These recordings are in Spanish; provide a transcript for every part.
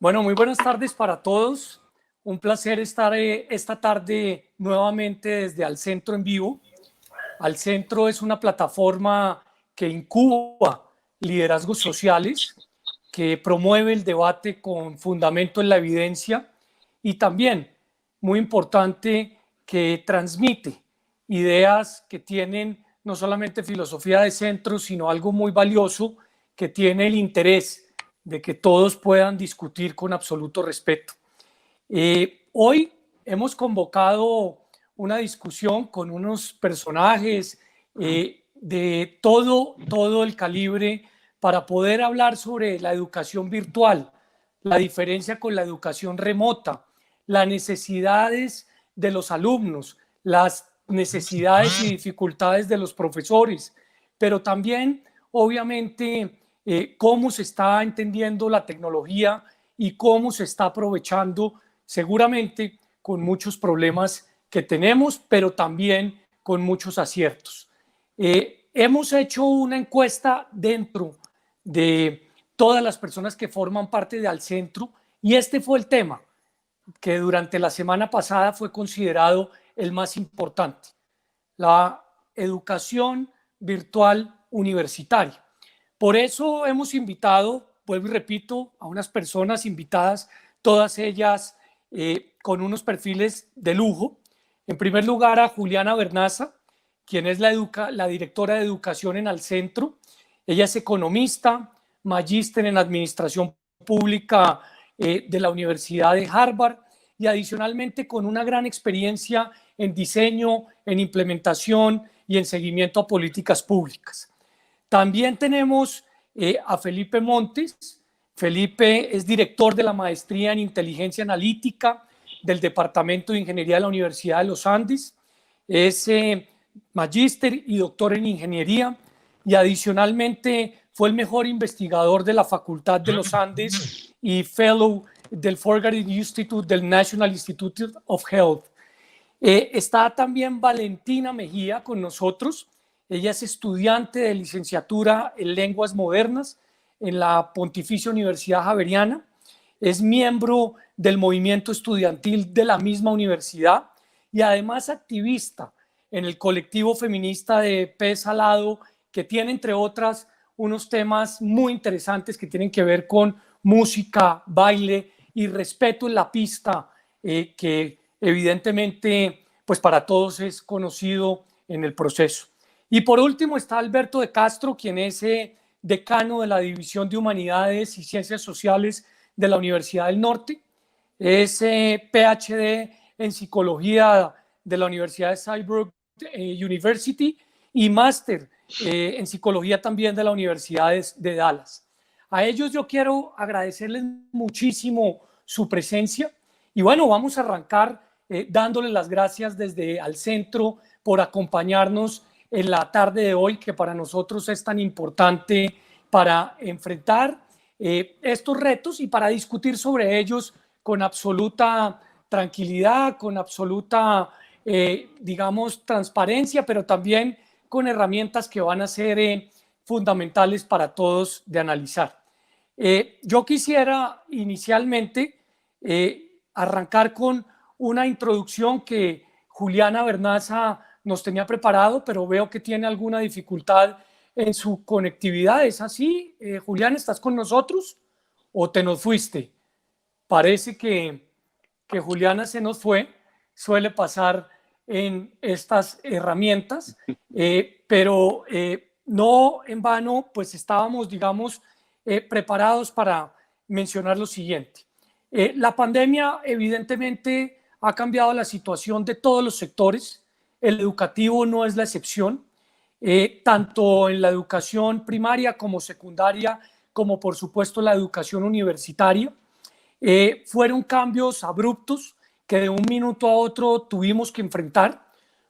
Bueno, muy buenas tardes para todos. Un placer estar esta tarde nuevamente desde Al Centro en vivo. Al Centro es una plataforma que incuba liderazgos sociales, que promueve el debate con fundamento en la evidencia y también, muy importante, que transmite ideas que tienen no solamente filosofía de centro, sino algo muy valioso que tiene el interés de que todos puedan discutir con absoluto respeto. Hoy hemos convocado una discusión con unos personajes de todo el calibre para poder hablar sobre la educación virtual, la diferencia con la educación remota, las necesidades de los alumnos, las necesidades y dificultades de los profesores, pero también, obviamente, cómo se está entendiendo la tecnología y cómo se está aprovechando, seguramente con muchos problemas que tenemos, pero también con muchos aciertos. Hemos hecho una encuesta dentro de todas las personas que forman parte de Al Centro y este fue el tema que durante la semana pasada fue considerado el más importante: la educación virtual universitaria. Por eso hemos invitado, vuelvo y repito, a unas personas invitadas, todas ellas con unos perfiles de lujo. En primer lugar, a Juliana Vernaza, quien es la directora de educación en Al Centro. Ella es economista, magíster en administración pública de la Universidad de Harvard y adicionalmente con una gran experiencia en diseño, en implementación y en seguimiento a políticas públicas. También tenemos a Felipe Montes. Felipe es director de la maestría en inteligencia analítica del Departamento de Ingeniería de la Universidad de los Andes. Es magíster y doctor en ingeniería y adicionalmente fue el mejor investigador de la Facultad de los Andes y fellow del Forgaty Institute del National Institute of Health. Está también Valentina Mejía con nosotros. Ella es estudiante de licenciatura en lenguas modernas en la Pontificia Universidad Javeriana. Es miembro del movimiento estudiantil de la misma universidad y además activista en el colectivo feminista de Pez Salado, que tiene, entre otras, unos temas muy interesantes que tienen que ver con música, baile y respeto en la pista, que evidentemente pues para todos es conocido en el proceso. Y por último está Alberto de Castro, quien es decano de la División de Humanidades y Ciencias Sociales de la Universidad del Norte. Es PhD en Psicología de la Universidad de Saybrook University y máster en Psicología también de la Universidad de Dallas. A ellos yo quiero agradecerles muchísimo su presencia y bueno, vamos a arrancar dándoles las gracias desde Al Centro por acompañarnos en la tarde de hoy, que para nosotros es tan importante para enfrentar estos retos y para discutir sobre ellos con absoluta tranquilidad, con absoluta, digamos, transparencia, pero también con herramientas que van a ser fundamentales para todos de analizar. Yo quisiera inicialmente arrancar con una introducción que Juliana Vernaza nos tenía preparado, pero veo que tiene alguna dificultad en su conectividad. ¿Es así? Julián, ¿estás con nosotros o te nos fuiste? Parece que Juliana se nos fue, suele pasar en estas herramientas, pero no en vano, pues estábamos, digamos, preparados para mencionar lo siguiente. La pandemia evidentemente ha cambiado la situación de todos los sectores. El educativo no es la excepción, tanto en la educación primaria como secundaria, como por supuesto la educación universitaria. Fueron cambios abruptos que de un minuto a otro tuvimos que enfrentar.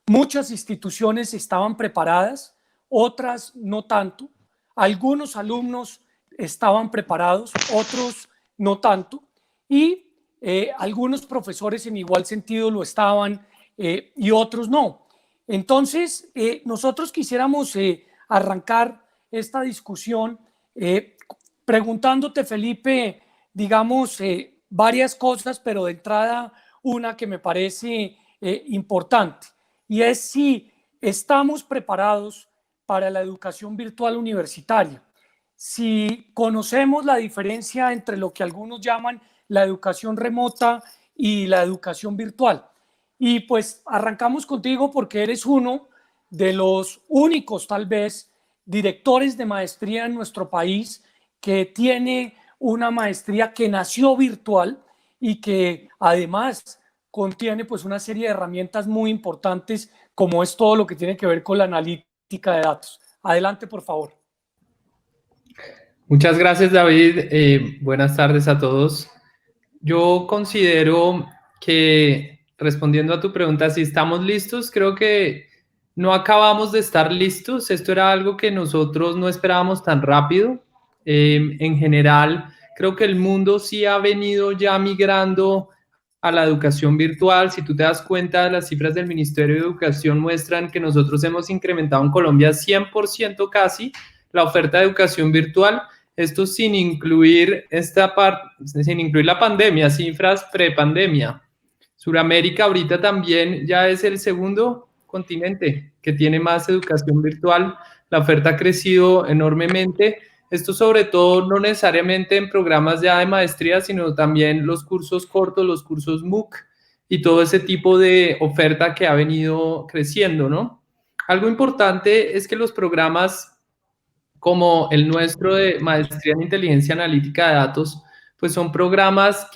Muchas instituciones estaban preparadas, otras no tanto. Algunos alumnos estaban preparados, otros no tanto. Y algunos profesores en igual sentido lo estaban y otros no. Entonces, nosotros quisiéramos arrancar esta discusión preguntándote, Felipe, digamos, varias cosas, pero de entrada una que me parece importante, y es si estamos preparados para la educación virtual universitaria, si conocemos la diferencia entre lo que algunos llaman la educación remota y la educación virtual. Y pues arrancamos contigo porque eres uno de los únicos, tal vez, directores de maestría en nuestro país que tiene una maestría que nació virtual y que además contiene pues una serie de herramientas muy importantes como es todo lo que tiene que ver con la analítica de datos. Adelante, por favor. Muchas gracias, David. Buenas tardes a todos. Yo considero que, respondiendo a tu pregunta, si estamos listos, creo que no acabamos de estar listos. Esto era algo que nosotros no esperábamos tan rápido. En general, creo que el mundo sí ha venido ya migrando a la educación virtual. Si tú te das cuenta, las cifras del Ministerio de Educación muestran que nosotros hemos incrementado en Colombia 100% casi la oferta de educación virtual. Esto sin incluir esta parte, sin incluir la pandemia, cifras prepandemia. Suramérica ahorita también ya es el segundo continente que tiene más educación virtual. La oferta ha crecido enormemente. Esto sobre todo no necesariamente en programas ya de maestría, sino también los cursos cortos, los cursos MOOC y todo ese tipo de oferta que ha venido creciendo, ¿no? Algo importante es que los programas como el nuestro de Maestría en Inteligencia Analítica de Datos, pues son programas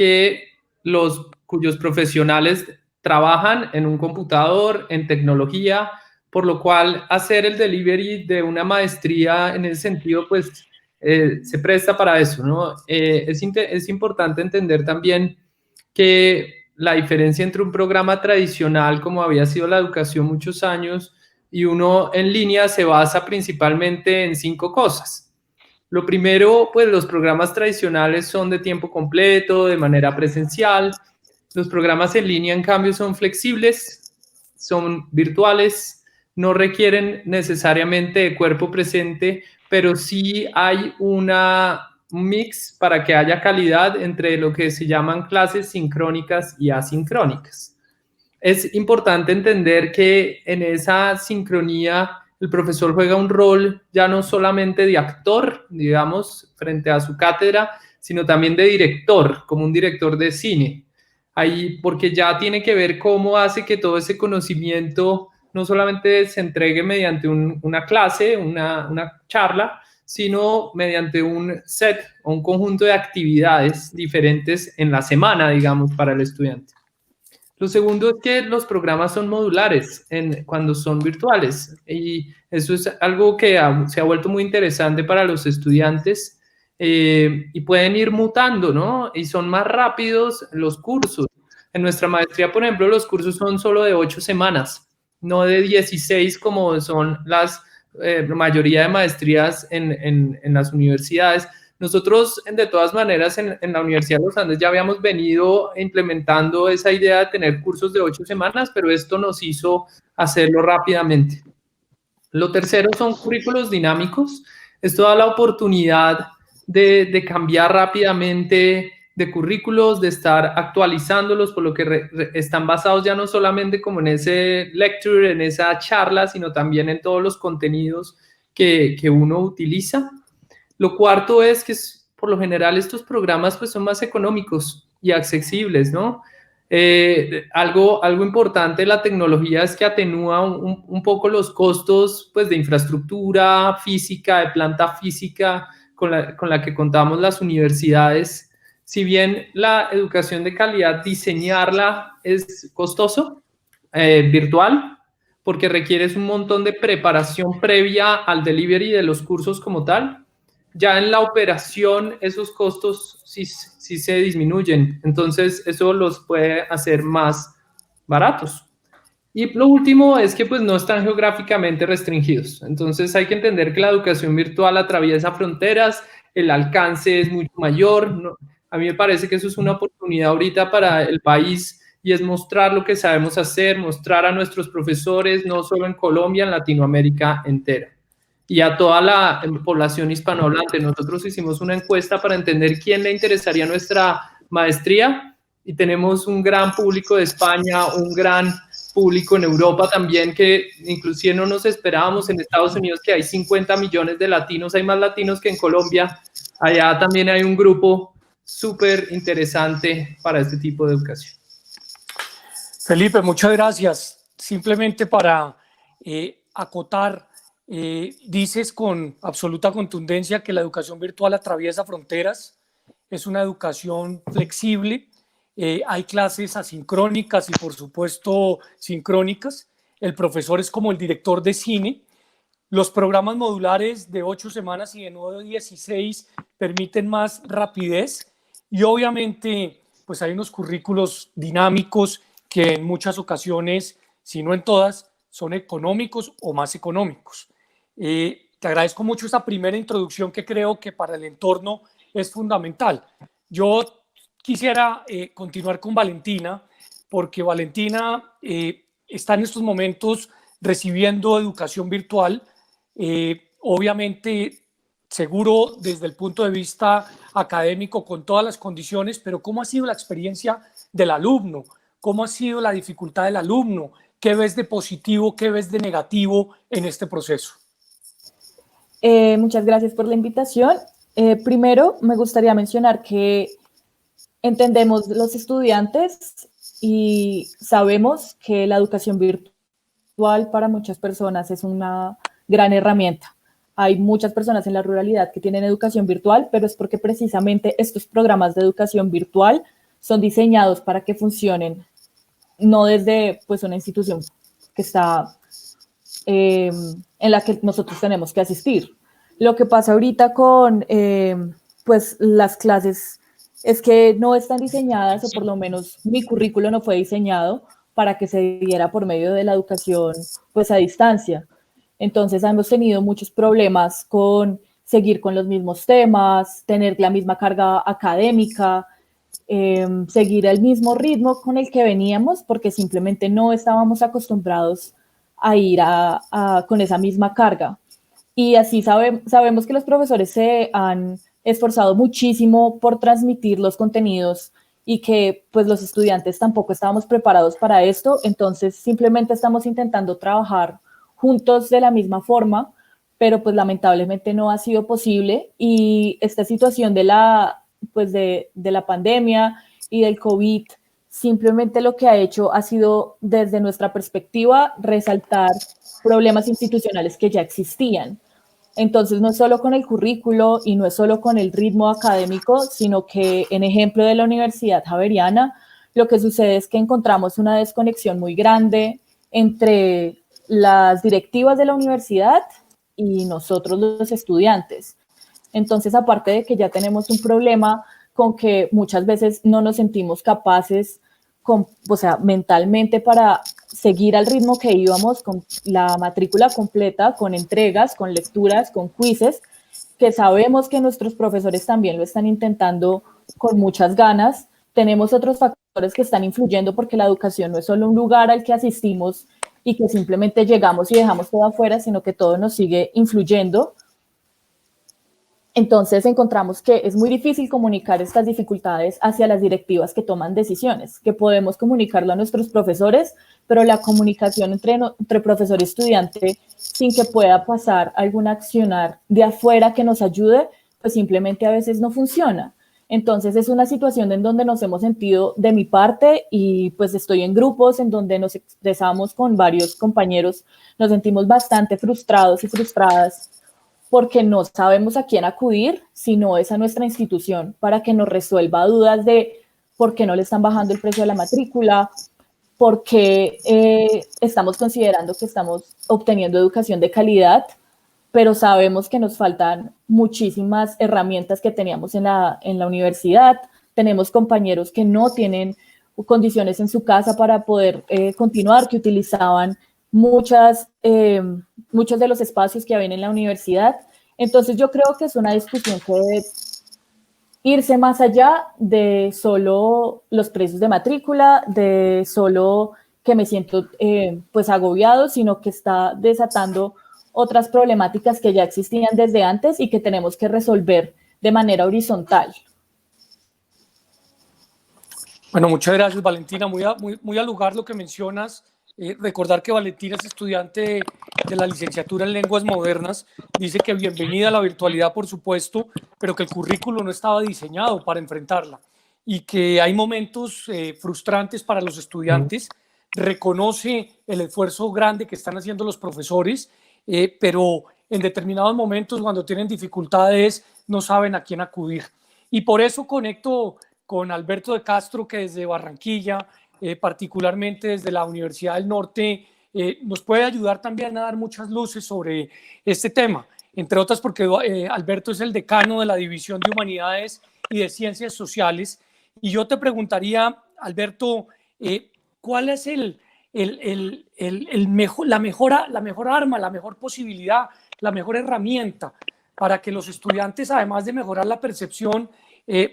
cuyos profesionales trabajan en un computador, en tecnología, por lo cual hacer el delivery de una maestría en ese sentido, pues se presta para eso, ¿no? Es importante entender también que la diferencia entre un programa tradicional, como había sido la educación muchos años, y uno en línea se basa principalmente en 5 cosas. Lo primero, pues los programas tradicionales son de tiempo completo, de manera presencial. Los programas en línea, en cambio, son flexibles, son virtuales, no requieren necesariamente de cuerpo presente, pero sí hay un mix para que haya calidad entre lo que se llaman clases sincrónicas y asincrónicas. Es importante entender que en esa sincronía el profesor juega un rol ya no solamente de actor, digamos, frente a su cátedra, sino también de director, como un director de cine. Ahí, porque ya tiene que ver cómo hace que todo ese conocimiento no solamente se entregue mediante una clase, una charla, sino mediante un set o un conjunto de actividades diferentes en la semana, digamos, para el estudiante. Lo segundo es que los programas son modulares cuando son virtuales y eso es algo que se ha vuelto muy interesante para los estudiantes y pueden ir mutando, ¿no? Y son más rápidos los cursos. En nuestra maestría, por ejemplo, los cursos son solo de 8 semanas, no de 16 como son la mayoría de maestrías en las universidades. Nosotros, de todas maneras, en la Universidad de los Andes ya habíamos venido implementando esa idea de tener cursos de 8 semanas, pero esto nos hizo hacerlo rápidamente. Lo tercero son currículos dinámicos. Esto da la oportunidad de cambiar rápidamente de currículos, de estar actualizándolos, por lo que están basados ya no solamente como en ese lecture, en esa charla, sino también en todos los contenidos que uno utiliza. Lo cuarto es que por lo general estos programas pues son más económicos y accesibles, ¿no? Algo importante de la tecnología es que atenúa un poco los costos pues, de infraestructura física, de planta física con la que contamos las universidades. Si bien la educación de calidad, diseñarla es costoso, virtual, porque requieres un montón de preparación previa al delivery de los cursos como tal. Ya en la operación esos costos sí se disminuyen, entonces eso los puede hacer más baratos. Y lo último es que pues no están geográficamente restringidos, entonces hay que entender que la educación virtual atraviesa fronteras, el alcance es mucho mayor, ¿no? A mí me parece que eso es una oportunidad ahorita para el país y es mostrar lo que sabemos hacer, mostrar a nuestros profesores, no solo en Colombia, en Latinoamérica entera. y a toda la población hispanohablante. Nosotros hicimos una encuesta para entender quién le interesaría nuestra maestría y tenemos un gran público de España, un gran público en Europa también, que inclusive no nos esperábamos. En Estados Unidos, que hay 50 millones de latinos, hay más latinos que en Colombia. Allá también hay un grupo súper interesante para este tipo de educación. Felipe, muchas gracias. Simplemente para acotar, dices con absoluta contundencia que la educación virtual atraviesa fronteras, es una educación flexible, hay clases asincrónicas y por supuesto sincrónicas. El profesor es como el director de cine. Los programas modulares de 8 semanas y de 9 a 16 permiten más rapidez y obviamente pues hay unos currículos dinámicos que en muchas ocasiones, si no en todas, son económicos o más económicos. Te agradezco mucho esta primera introducción que creo que para el entorno es fundamental. Yo quisiera continuar con Valentina, porque Valentina está en estos momentos recibiendo educación virtual, obviamente seguro desde el punto de vista académico con todas las condiciones, pero ¿cómo ha sido la experiencia del alumno? ¿Cómo ha sido la dificultad del alumno? ¿Qué ves de positivo, qué ves de negativo en este proceso? Muchas gracias por la invitación. Primero, me gustaría mencionar que entendemos los estudiantes y sabemos que la educación virtual para muchas personas es una gran herramienta. Hay muchas personas en la ruralidad que tienen educación virtual, pero es porque precisamente estos programas de educación virtual son diseñados para que funcionen, no desde pues, una institución que está en la que nosotros tenemos que asistir. Lo que pasa ahorita con pues, las clases es que no están diseñadas, o por lo menos mi currículo no fue diseñado para que se diera por medio de la educación pues, a distancia. Entonces hemos tenido muchos problemas con seguir con los mismos temas, tener la misma carga académica, seguir el mismo ritmo con el que veníamos, porque simplemente no estábamos acostumbrados a ir con esa misma carga. Y así sabemos que los profesores se han esforzado muchísimo por transmitir los contenidos y que pues los estudiantes tampoco estábamos preparados para esto, entonces simplemente estamos intentando trabajar juntos de la misma forma, pero pues lamentablemente no ha sido posible y esta situación de la pandemia y del COVID simplemente lo que ha hecho ha sido desde nuestra perspectiva resaltar problemas institucionales que ya existían. Entonces, no es solo con el currículo y no es solo con el ritmo académico, sino que en ejemplo de la Universidad Javeriana, lo que sucede es que encontramos una desconexión muy grande entre las directivas de la universidad y nosotros los estudiantes. Entonces, aparte de que ya tenemos un problema con que muchas veces no nos sentimos capaces, mentalmente para seguir al ritmo que íbamos con la matrícula completa, con entregas, con lecturas, con quizzes, que sabemos que nuestros profesores también lo están intentando con muchas ganas. Tenemos otros factores que están influyendo porque la educación no es solo un lugar al que asistimos y que simplemente llegamos y dejamos todo afuera, sino que todo nos sigue influyendo. Entonces encontramos que es muy difícil comunicar estas dificultades hacia las directivas que toman decisiones, que podemos comunicarlo a nuestros profesores, pero la comunicación entre profesor y estudiante sin que pueda pasar algún accionar de afuera que nos ayude, pues simplemente a veces no funciona. Entonces es una situación en donde nos hemos sentido de mi parte y pues estoy en grupos en donde nos expresamos con varios compañeros, nos sentimos bastante frustrados y frustradas porque no sabemos a quién acudir, si no es a nuestra institución para que nos resuelva dudas de por qué no le están bajando el precio de la matrícula, por qué estamos considerando que estamos obteniendo educación de calidad, pero sabemos que nos faltan muchísimas herramientas que teníamos en la universidad. Tenemos compañeros que no tienen condiciones en su casa para poder continuar, que utilizaban muchos de los espacios que había en la universidad. Entonces yo creo que es una discusión que debe irse más allá de solo los precios de matrícula, de solo que me siento pues agobiado, sino que está desatando otras problemáticas que ya existían desde antes y que tenemos que resolver de manera horizontal. Bueno, muchas gracias, Valentina. Muy al lugar lo que mencionas. Recordar que Valentina es estudiante de la licenciatura en Lenguas Modernas. Dice que bienvenida a la virtualidad, por supuesto, pero que el currículo no estaba diseñado para enfrentarla y que hay momentos frustrantes para los estudiantes. Reconoce el esfuerzo grande que están haciendo los profesores, pero en determinados momentos, cuando tienen dificultades, no saben a quién acudir. Y por eso conecto con Alberto de Castro, que desde Barranquilla, particularmente desde la Universidad del Norte, nos puede ayudar también a dar muchas luces sobre este tema, entre otras porque Alberto es el decano de la División de Humanidades y de Ciencias Sociales. Y yo te preguntaría, Alberto, ¿cuál es la mejor arma, la mejor posibilidad, la mejor herramienta para que los estudiantes, además de mejorar la percepción,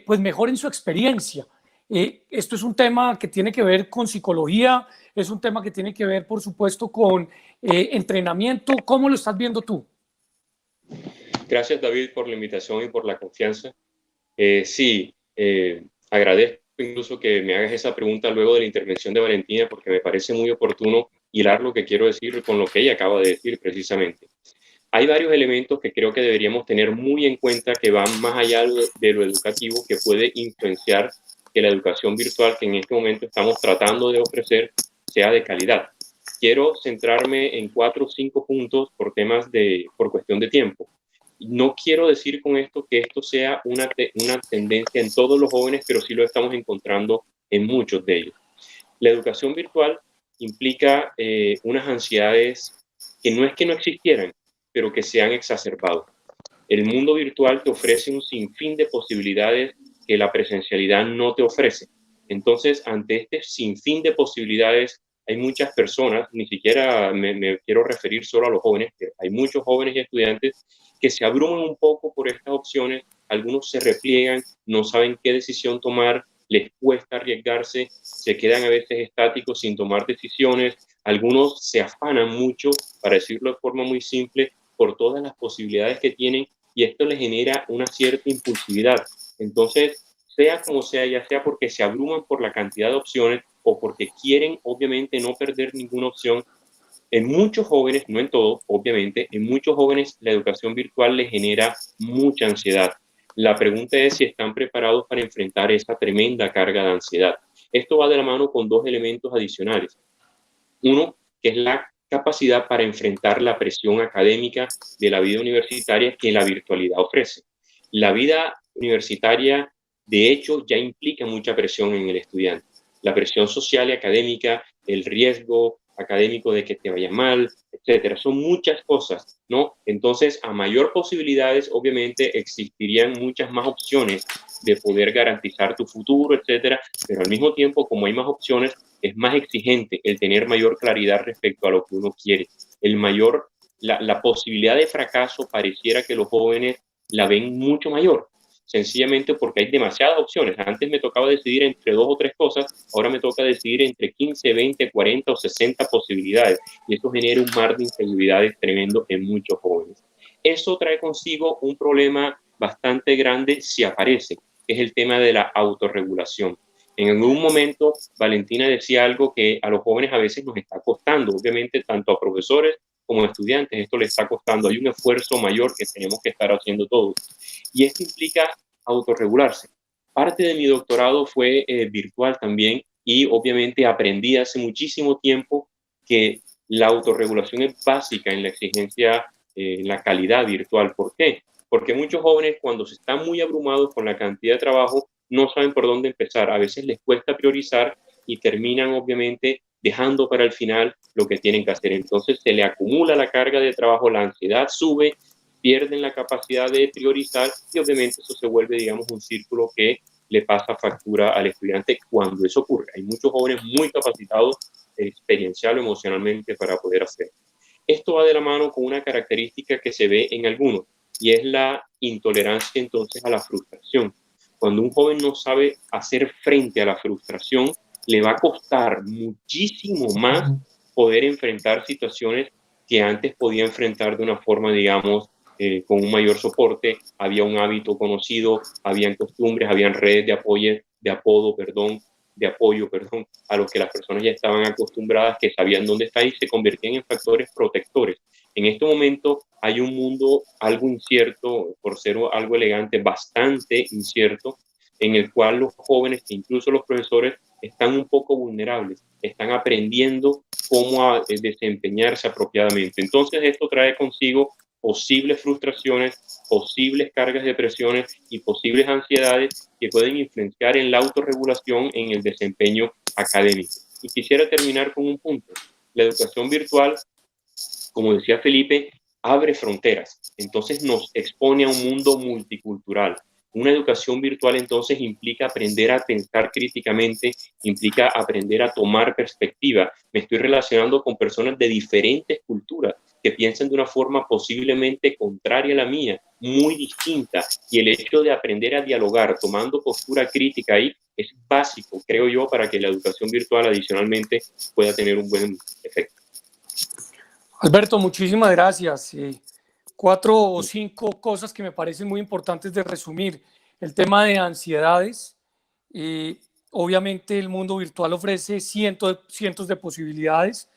pues mejoren su experiencia? Esto es un tema que tiene que ver con psicología, es un tema que tiene que ver, por supuesto, con entrenamiento. ¿Cómo lo estás viendo tú? Gracias, David, por la invitación y por la confianza. Sí, agradezco incluso que me hagas esa pregunta luego de la intervención de Valentina, porque me parece muy oportuno hilar lo que quiero decir con lo que ella acaba de decir precisamente. Hay varios elementos que creo que deberíamos tener muy en cuenta que van más allá de lo educativo, que puede influenciar que la educación virtual que en este momento estamos tratando de ofrecer sea de calidad. Quiero centrarme en 4 o 5 puntos por cuestión de tiempo. No quiero decir con esto que esto sea una tendencia en todos los jóvenes, pero sí lo estamos encontrando en muchos de ellos. La educación virtual implica unas ansiedades que no es que no existieran, pero que se han exacerbado. El mundo virtual te ofrece un sinfín de posibilidades que la presencialidad no te ofrece. Entonces, ante este sinfín de posibilidades, hay muchas personas, ni siquiera me quiero referir solo a los jóvenes, pero hay muchos jóvenes y estudiantes que se abruman un poco por estas opciones, algunos se repliegan, no saben qué decisión tomar, les cuesta arriesgarse, se quedan a veces estáticos sin tomar decisiones, algunos se afanan mucho, para decirlo de forma muy simple, por todas las posibilidades que tienen y esto les genera una cierta impulsividad. Entonces, sea como sea, ya sea porque se abruman por la cantidad de opciones o porque quieren, obviamente, no perder ninguna opción, en muchos jóvenes, no en todos, obviamente, en muchos jóvenes la educación virtual les genera mucha ansiedad. La pregunta es si están preparados para enfrentar esa tremenda carga de ansiedad. Esto va de la mano con 2 elementos adicionales. Uno, que es la capacidad para enfrentar la presión académica de la vida universitaria que la virtualidad ofrece. La vida universitaria, de hecho, ya implica mucha presión en el estudiante. La presión social y académica, el riesgo académico de que te vaya mal, etcétera. Son muchas cosas, ¿no? Entonces, a mayor posibilidades, obviamente, existirían muchas más opciones de poder garantizar tu futuro, etcétera. Pero al mismo tiempo, como hay más opciones, es más exigente el tener mayor claridad respecto a lo que uno quiere. La posibilidad de fracaso pareciera que los jóvenes la ven mucho mayor, sencillamente porque hay demasiadas opciones. Antes me tocaba decidir entre 2 o 3 cosas, ahora me toca decidir entre 15, 20, 40 o 60 posibilidades y esto genera un mar de inseguridades tremendo en muchos jóvenes. Eso trae consigo un problema bastante grande si aparece, que es el tema de la autorregulación. En algún momento, Valentina decía algo que a los jóvenes a veces nos está costando, obviamente tanto a profesores como a estudiantes, esto les está costando. Hay un esfuerzo mayor que tenemos que estar haciendo todos. Y esto implica autorregularse. Parte de mi doctorado fue virtual también y obviamente aprendí hace muchísimo tiempo que la autorregulación es básica en la exigencia, en la calidad virtual. ¿Por qué? Porque muchos jóvenes cuando se están muy abrumados con la cantidad de trabajo no saben por dónde empezar. A veces les cuesta priorizar y terminan obviamente dejando para el final lo que tienen que hacer. Entonces se le acumula la carga de trabajo, la ansiedad sube, pierden la capacidad de priorizar y obviamente eso se vuelve, digamos, un círculo que le pasa factura al estudiante cuando eso ocurre. Hay muchos jóvenes muy capacitados experiencial o emocionalmente para poder hacerlo. Esto va de la mano con una característica que se ve en algunos y es la intolerancia entonces a la frustración. Cuando un joven no sabe hacer frente a la frustración, le va a costar muchísimo más poder enfrentar situaciones que antes podía enfrentar de una forma, digamos, con un mayor soporte. Había un hábito conocido, habían costumbres, habían redes de apoyo, a lo que las personas ya estaban acostumbradas, que sabían dónde está y se convertían en factores protectores. En este momento hay un mundo algo incierto, por ser algo elegante, bastante incierto, en el cual los jóvenes e incluso los profesores están un poco vulnerables, están aprendiendo cómo desempeñarse apropiadamente. Entonces esto trae consigo posibles frustraciones, posibles cargas de presiones y posibles ansiedades que pueden influenciar en la autorregulación en el desempeño académico. Y quisiera terminar con un punto. La educación virtual, como decía Felipe, abre fronteras, entonces nos expone a un mundo multicultural. Una educación virtual entonces implica aprender a pensar críticamente, implica aprender a tomar perspectiva. Me estoy relacionando con personas de diferentes culturas que piensan de una forma posiblemente contraria a la mía, muy distinta, y el hecho de aprender a dialogar tomando postura crítica ahí es básico, creo yo, para que la educación virtual adicionalmente pueda tener un buen efecto. Alberto, muchísimas gracias. 4 o 5 cosas que me parecen muy importantes de resumir. El tema de ansiedades. Obviamente el mundo virtual ofrece cientos de posibilidades.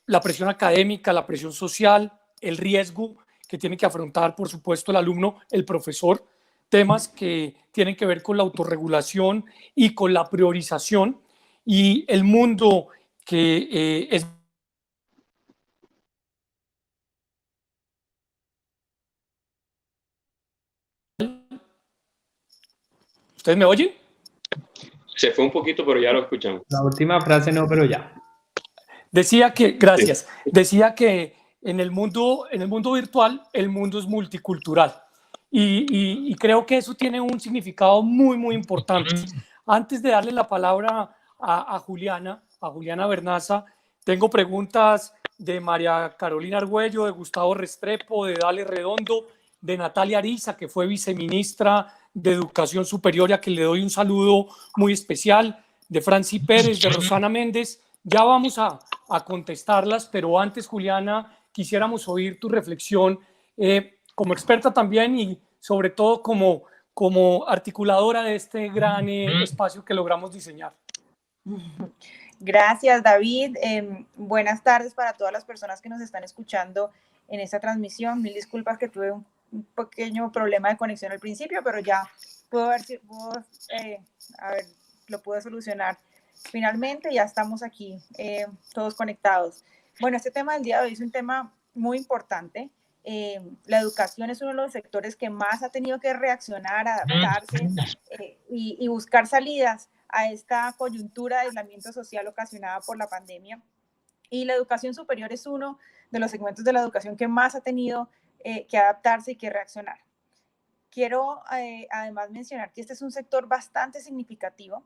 La presión académica, la presión social, el riesgo que tiene que afrontar, por supuesto, el alumno, el profesor. Temas que tienen que ver con la autorregulación y con la priorización. Y el mundo que es... ¿Ustedes me oyen? Se fue un poquito, pero ya lo escuchamos. La última frase no, pero ya. Decía que, gracias, decía que en el mundo virtual el mundo es multicultural y creo que eso tiene un significado muy importante. Antes de darle la palabra a Juliana Bernaza, tengo preguntas de María Carolina Argüello, de Gustavo Restrepo, de Dale Redondo, de Natalia Ariza, que fue viceministra de Educación Superior, a quien le doy un saludo muy especial, de Franci Pérez, de Rosana Méndez. Ya vamos a contestarlas, pero antes, Juliana, quisiéramos oír tu reflexión como experta también y sobre todo como articuladora de este gran espacio que logramos diseñar. Gracias, David. Buenas tardes para todas las personas que nos están escuchando en esta transmisión. Mil disculpas que tuve un pequeño problema de conexión al principio, pero ya puedo ver si lo puedo solucionar. Finalmente ya estamos aquí todos conectados. Bueno, este tema del día de hoy es un tema muy importante. La educación es uno de los sectores que más ha tenido que reaccionar, adaptarse y buscar salidas a esta coyuntura de aislamiento social ocasionada por la pandemia. Y la educación superior es uno de los segmentos de la educación que más ha tenido que adaptarse y que reaccionar. Quiero además mencionar que este es un sector bastante significativo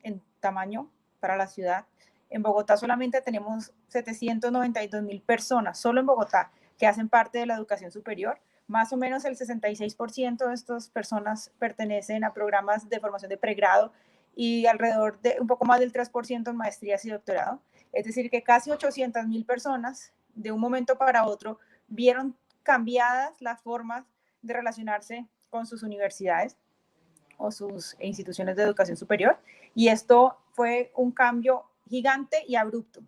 en tamaño para la ciudad. En Bogotá solamente tenemos 792,000 personas, solo en Bogotá, que hacen parte de la educación superior. Más o menos el 66% de estas personas pertenecen a programas de formación de pregrado y alrededor de un poco más del 3% en maestrías y doctorado. Es decir, que casi 800,000 personas de un momento para otro vieron cambiadas las formas de relacionarse con sus universidades o sus instituciones de educación superior, y esto fue un cambio gigante y abrupto.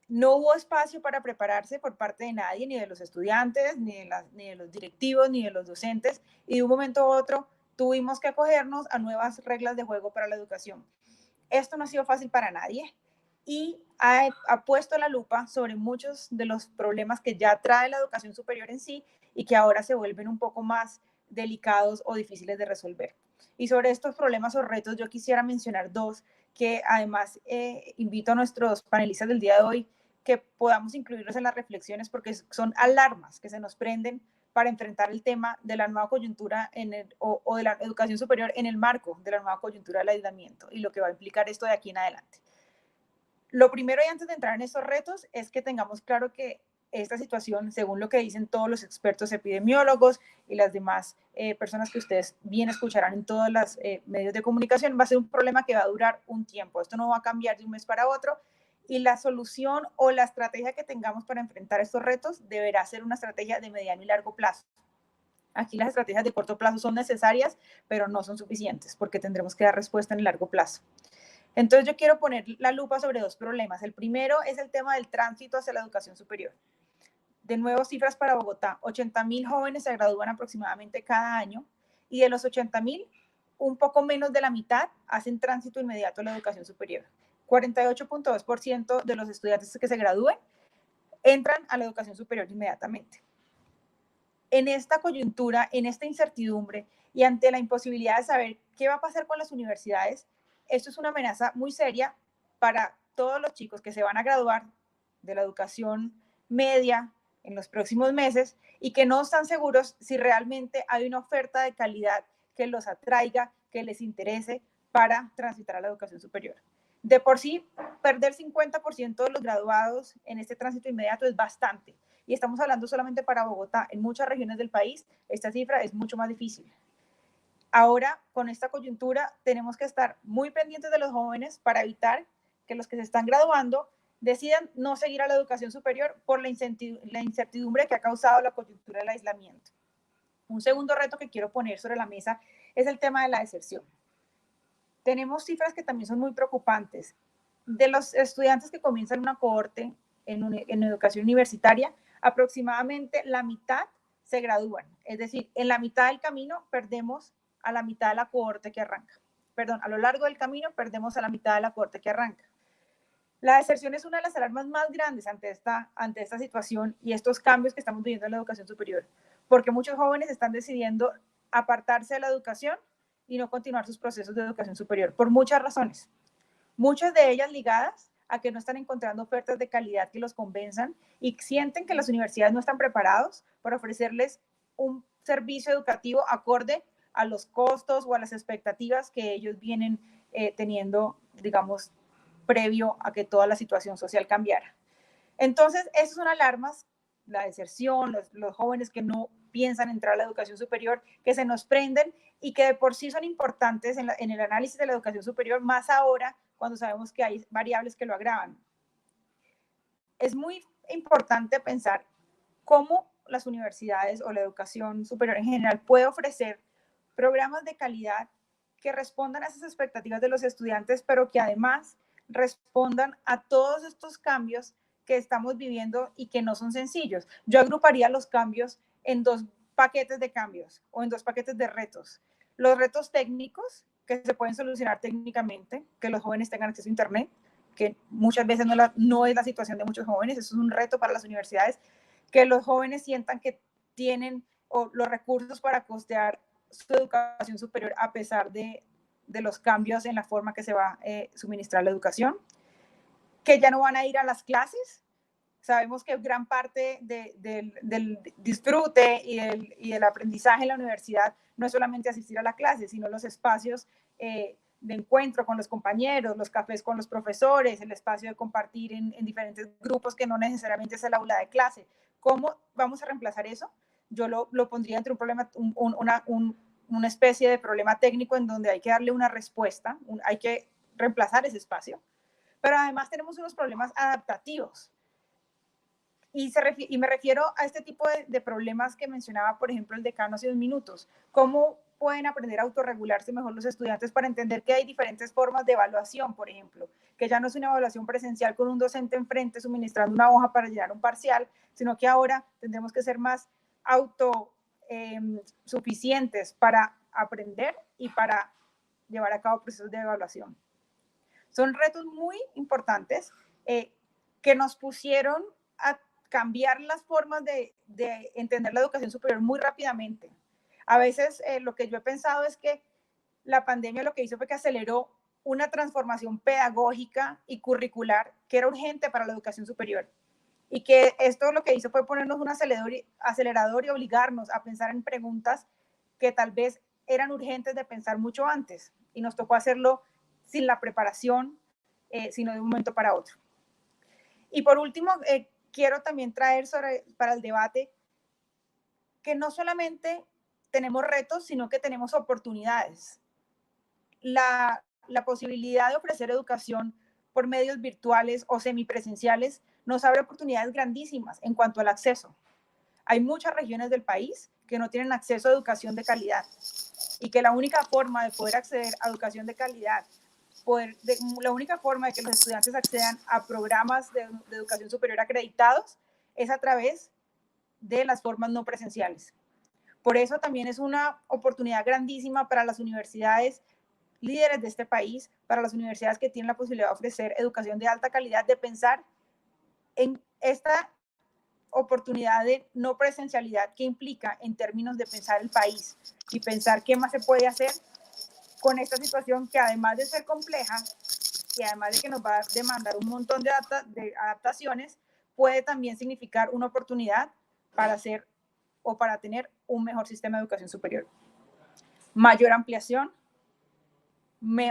No hubo espacio para prepararse por parte de nadie, ni de los estudiantes, ni de los directivos, ni de los docentes, y de un momento a otro tuvimos que acogernos a nuevas reglas de juego para la educación. Esto no ha sido fácil para nadie y ha puesto la lupa sobre muchos de los problemas que ya trae la educación superior en sí y que ahora se vuelven un poco más delicados o difíciles de resolver. Y sobre estos problemas o retos yo quisiera mencionar dos que además invito a nuestros panelistas del día de hoy que podamos incluirlos en las reflexiones porque son alarmas que se nos prenden para enfrentar el tema de la nueva coyuntura o de la educación superior en el marco de la nueva coyuntura del aislamiento y lo que va a implicar esto de aquí en adelante. Lo primero, y antes de entrar en estos retos, es que tengamos claro que esta situación, según lo que dicen todos los expertos epidemiólogos y las demás personas que ustedes bien escucharán en todos los medios de comunicación, va a ser un problema que va a durar un tiempo. Esto no va a cambiar de un mes para otro y la solución o la estrategia que tengamos para enfrentar estos retos deberá ser una estrategia de mediano y largo plazo. Aquí las estrategias de corto plazo son necesarias, pero no son suficientes porque tendremos que dar respuesta en el largo plazo. Entonces yo quiero poner la lupa sobre dos problemas. El primero es el tema del tránsito hacia la educación superior. De nuevo, cifras para Bogotá. 80.000 jóvenes se gradúan aproximadamente cada año y de los 80.000, un poco menos de la mitad hacen tránsito inmediato a la educación superior. 48.2% de los estudiantes que se gradúen entran a la educación superior inmediatamente. En esta coyuntura, en esta incertidumbre y ante la imposibilidad de saber qué va a pasar con las universidades, esto es una amenaza muy seria para todos los chicos que se van a graduar de la educación media en los próximos meses y que no están seguros si realmente hay una oferta de calidad que los atraiga, que les interese para transitar a la educación superior. De por sí, perder 50% de los graduados en este tránsito inmediato es bastante. Y estamos hablando solamente para Bogotá. En muchas regiones del país, esta cifra es mucho más difícil. Ahora, con esta coyuntura, tenemos que estar muy pendientes de los jóvenes para evitar que los que se están graduando decidan no seguir a la educación superior por la incertidumbre que ha causado la coyuntura del aislamiento. Un segundo reto que quiero poner sobre la mesa es el tema de la deserción. Tenemos cifras que también son muy preocupantes. De los estudiantes que comienzan una cohorte en educación universitaria, aproximadamente la mitad se gradúan. Es decir, en la mitad del camino perdemos a la mitad de la cohorte que arranca. Perdón, a lo largo del camino perdemos a la mitad de la cohorte que arranca. La deserción es una de las alarmas más grandes ante esta situación y estos cambios que estamos viviendo en la educación superior, porque muchos jóvenes están decidiendo apartarse de la educación y no continuar sus procesos de educación superior, por muchas razones. Muchas de ellas ligadas a que no están encontrando ofertas de calidad que los convenzan y sienten que las universidades no están preparados para ofrecerles un servicio educativo acorde a los costos o a las expectativas que ellos vienen teniendo, digamos, previo a que toda la situación social cambiara. Entonces, esas son alarmas, la deserción, los jóvenes que no piensan entrar a la educación superior, que se nos prenden y que de por sí son importantes en el análisis de la educación superior, más ahora cuando sabemos que hay variables que lo agravan. Es muy importante pensar cómo las universidades o la educación superior en general puede ofrecer programas de calidad que respondan a esas expectativas de los estudiantes, pero que además respondan a todos estos cambios que estamos viviendo y que no son sencillos. Yo agruparía los cambios en dos paquetes de cambios o en dos paquetes de retos. Los retos técnicos, que se pueden solucionar técnicamente, que los jóvenes tengan acceso a Internet, que muchas veces no es la situación de muchos jóvenes, eso es un reto para las universidades, que los jóvenes sientan que tienen los recursos para costear su educación superior a pesar de los cambios en la forma que se va a suministrar la educación, que ya no van a ir a las clases. Sabemos que gran parte del disfrute y del aprendizaje en la universidad no es solamente asistir a la clase, sino los espacios de encuentro con los compañeros, los cafés con los profesores, el espacio de compartir en diferentes grupos que no necesariamente es el aula de clase. ¿Cómo vamos a reemplazar eso? Yo lo pondría entre un problema, una especie de problema técnico en donde hay que darle una respuesta, hay que reemplazar ese espacio. Pero además tenemos unos problemas adaptativos. Y me refiero a este tipo de problemas que mencionaba, por ejemplo, el decano hace 2 minutos. ¿Cómo pueden aprender a autorregularse mejor los estudiantes para entender que hay diferentes formas de evaluación, por ejemplo? Que ya no es una evaluación presencial con un docente enfrente suministrando una hoja para llenar un parcial, sino que ahora tendremos que ser más suficientes para aprender y para llevar a cabo procesos de evaluación. Son retos muy importantes que nos pusieron a cambiar las formas de entender la educación superior muy rápidamente. A veces lo que yo he pensado es que la pandemia lo que hizo fue que aceleró una transformación pedagógica y curricular que era urgente para la educación superior. Y que esto lo que hizo fue ponernos un acelerador y obligarnos a pensar en preguntas que tal vez eran urgentes de pensar mucho antes. Y nos tocó hacerlo sin la preparación, sino de un momento para otro. Y por último, quiero también traer para el debate que no solamente tenemos retos, sino que tenemos oportunidades. La posibilidad de ofrecer educación por medios virtuales o semipresenciales, nos abre oportunidades grandísimas en cuanto al acceso. Hay muchas regiones del país que no tienen acceso a educación de calidad y que la única forma de poder acceder a educación de calidad, la única forma de que los estudiantes accedan a programas de educación superior acreditados es a través de las formas no presenciales. Por eso también es una oportunidad grandísima para las universidades líderes de este país, para las universidades que tienen la posibilidad de ofrecer educación de alta calidad, de pensar en esta oportunidad de no presencialidad que implica en términos de pensar el país y pensar qué más se puede hacer con esta situación que, además de ser compleja y además de que nos va a demandar un montón de adaptaciones, puede también significar una oportunidad para hacer o para tener un mejor sistema de educación superior. Mayor ampliación,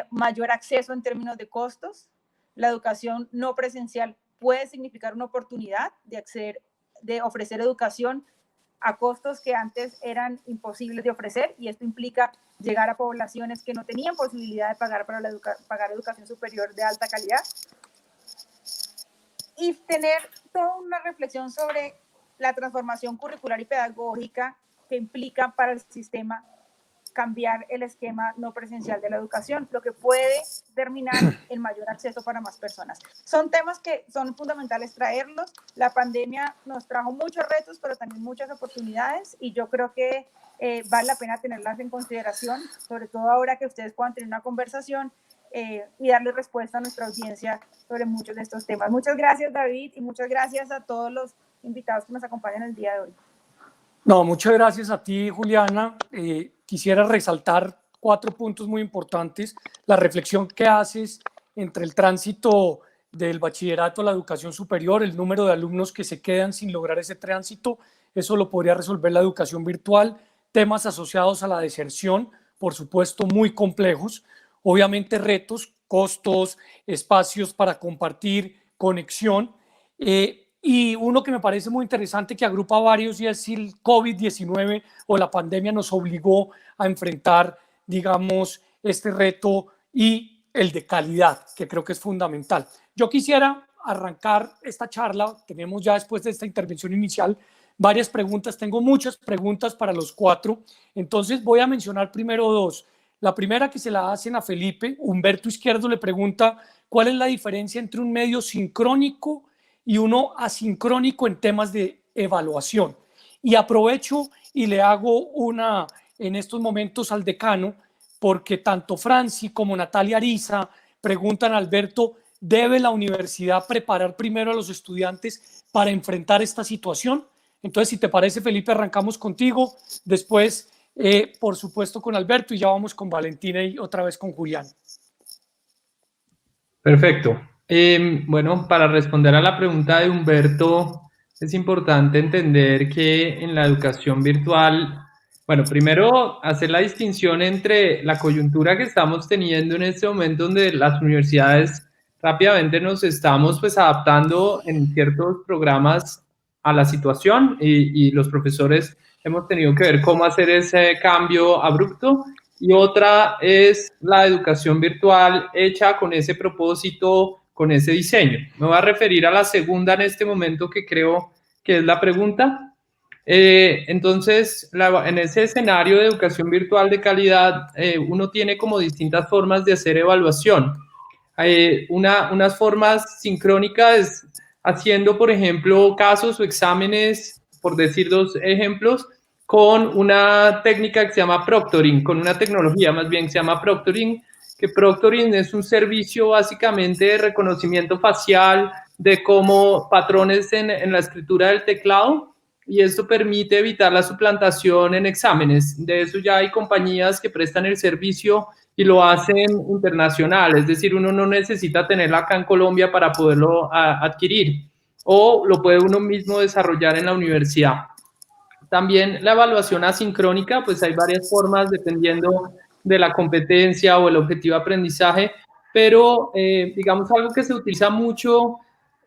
mayor acceso en términos de costos. La educación no presencial puede significar una oportunidad de acceder, de ofrecer educación a costos que antes eran imposibles de ofrecer, y esto implica llegar a poblaciones que no tenían posibilidad de pagar para pagar educación superior de alta calidad, y tener toda una reflexión sobre la transformación curricular y pedagógica que implica para el sistema cambiar el esquema no presencial de la educación, lo que puede terminar en mayor acceso para más personas. Son temas que son fundamentales traerlos. La pandemia nos trajo muchos retos, pero también muchas oportunidades, y yo creo que vale la pena tenerlas en consideración, sobre todo ahora que ustedes puedan tener una conversación y darle respuesta a nuestra audiencia sobre muchos de estos temas. Muchas gracias, David, y muchas gracias a todos los invitados que nos acompañan el día de hoy. No, muchas gracias a ti, Juliana. Quisiera resaltar 4 puntos muy importantes. La reflexión que haces entre el tránsito del bachillerato a la educación superior, el número de alumnos que se quedan sin lograr ese tránsito, eso lo podría resolver la educación virtual. Temas asociados a la deserción, por supuesto, muy complejos. Obviamente retos, costos, espacios para compartir, conexión. Y uno que me parece muy interesante, que agrupa varios, y es si el COVID-19 o la pandemia nos obligó a enfrentar, digamos, este reto y el de calidad, que creo que es fundamental. Yo quisiera arrancar esta charla, tenemos ya después de esta intervención inicial varias preguntas, tengo muchas preguntas para los 4, entonces voy a mencionar primero 2. La primera, que se la hacen a Felipe. Humberto Izquierdo le pregunta: ¿cuál es la diferencia entre un medio sincrónico y uno asincrónico en temas de evaluación? Y aprovecho y le hago una en estos momentos al decano, porque tanto Franci como Natalia Ariza preguntan a Alberto: ¿debe la universidad preparar primero a los estudiantes para enfrentar esta situación? Entonces, si te parece, Felipe, arrancamos contigo, después, por supuesto, con Alberto, y ya vamos con Valentina y otra vez con Julián. Perfecto. Bueno, para responder a la pregunta de Humberto, es importante entender que en la educación virtual, bueno, primero hacer la distinción entre la coyuntura que estamos teniendo en este momento, donde las universidades rápidamente nos estamos pues adaptando en ciertos programas a la situación, y los profesores hemos tenido que ver cómo hacer ese cambio abrupto. Y otra es la educación virtual hecha con ese propósito, con ese diseño. Me voy a referir a la segunda en este momento, que creo que es la pregunta. Entonces, en ese escenario de educación virtual de calidad, uno tiene como distintas formas de hacer evaluación. Unas formas sincrónicas, haciendo, por ejemplo, casos o exámenes, por decir 2 ejemplos, con una técnica que se llama proctoring, con una tecnología más bien que se llama proctoring, que proctoring es un servicio básicamente de reconocimiento facial de cómo patrones en la escritura del teclado, y esto permite evitar la suplantación en exámenes. De eso ya hay compañías que prestan el servicio y lo hacen internacional, es decir, uno no necesita tenerlo acá en Colombia para poderlo adquirir, o lo puede uno mismo desarrollar en la universidad. También la evaluación asincrónica, pues hay varias formas dependiendo de la competencia o el objetivo de aprendizaje, pero digamos algo que se utiliza mucho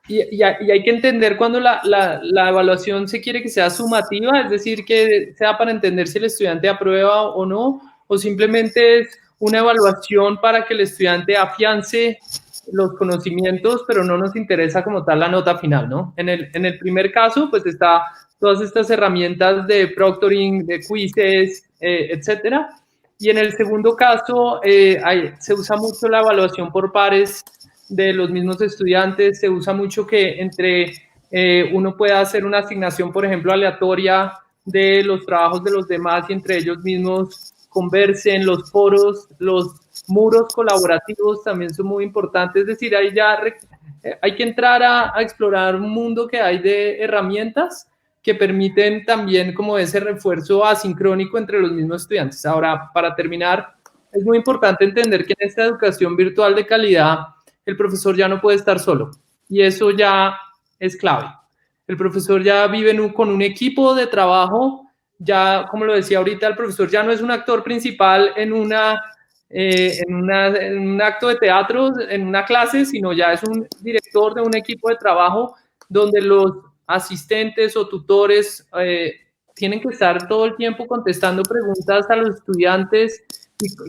y hay que entender cuando la evaluación se quiere que sea sumativa, es decir, que sea para entender si el estudiante aprueba o no, o simplemente es una evaluación para que el estudiante afiance los conocimientos, pero no nos interesa como tal la nota final, ¿no? En el primer caso, pues está todas estas herramientas de proctoring, de quizzes, etcétera. Y en el segundo caso, se usa mucho la evaluación por pares de los mismos estudiantes, se usa mucho que entre uno pueda hacer una asignación, por ejemplo, aleatoria de los trabajos de los demás y entre ellos mismos conversen. Los foros, los muros colaborativos también son muy importantes, es decir, ahí ya hay que entrar a explorar un mundo que hay de herramientas que permiten también como ese refuerzo asincrónico entre los mismos estudiantes. Ahora, para terminar, es muy importante entender que en esta educación virtual de calidad, el profesor ya no puede estar solo, y eso ya es clave. El profesor ya vive con un equipo de trabajo, ya, como lo decía ahorita, el profesor ya no es un actor principal en un acto de teatro, en una clase, sino ya es un director de un equipo de trabajo donde los asistentes o tutores tienen que estar todo el tiempo contestando preguntas a los estudiantes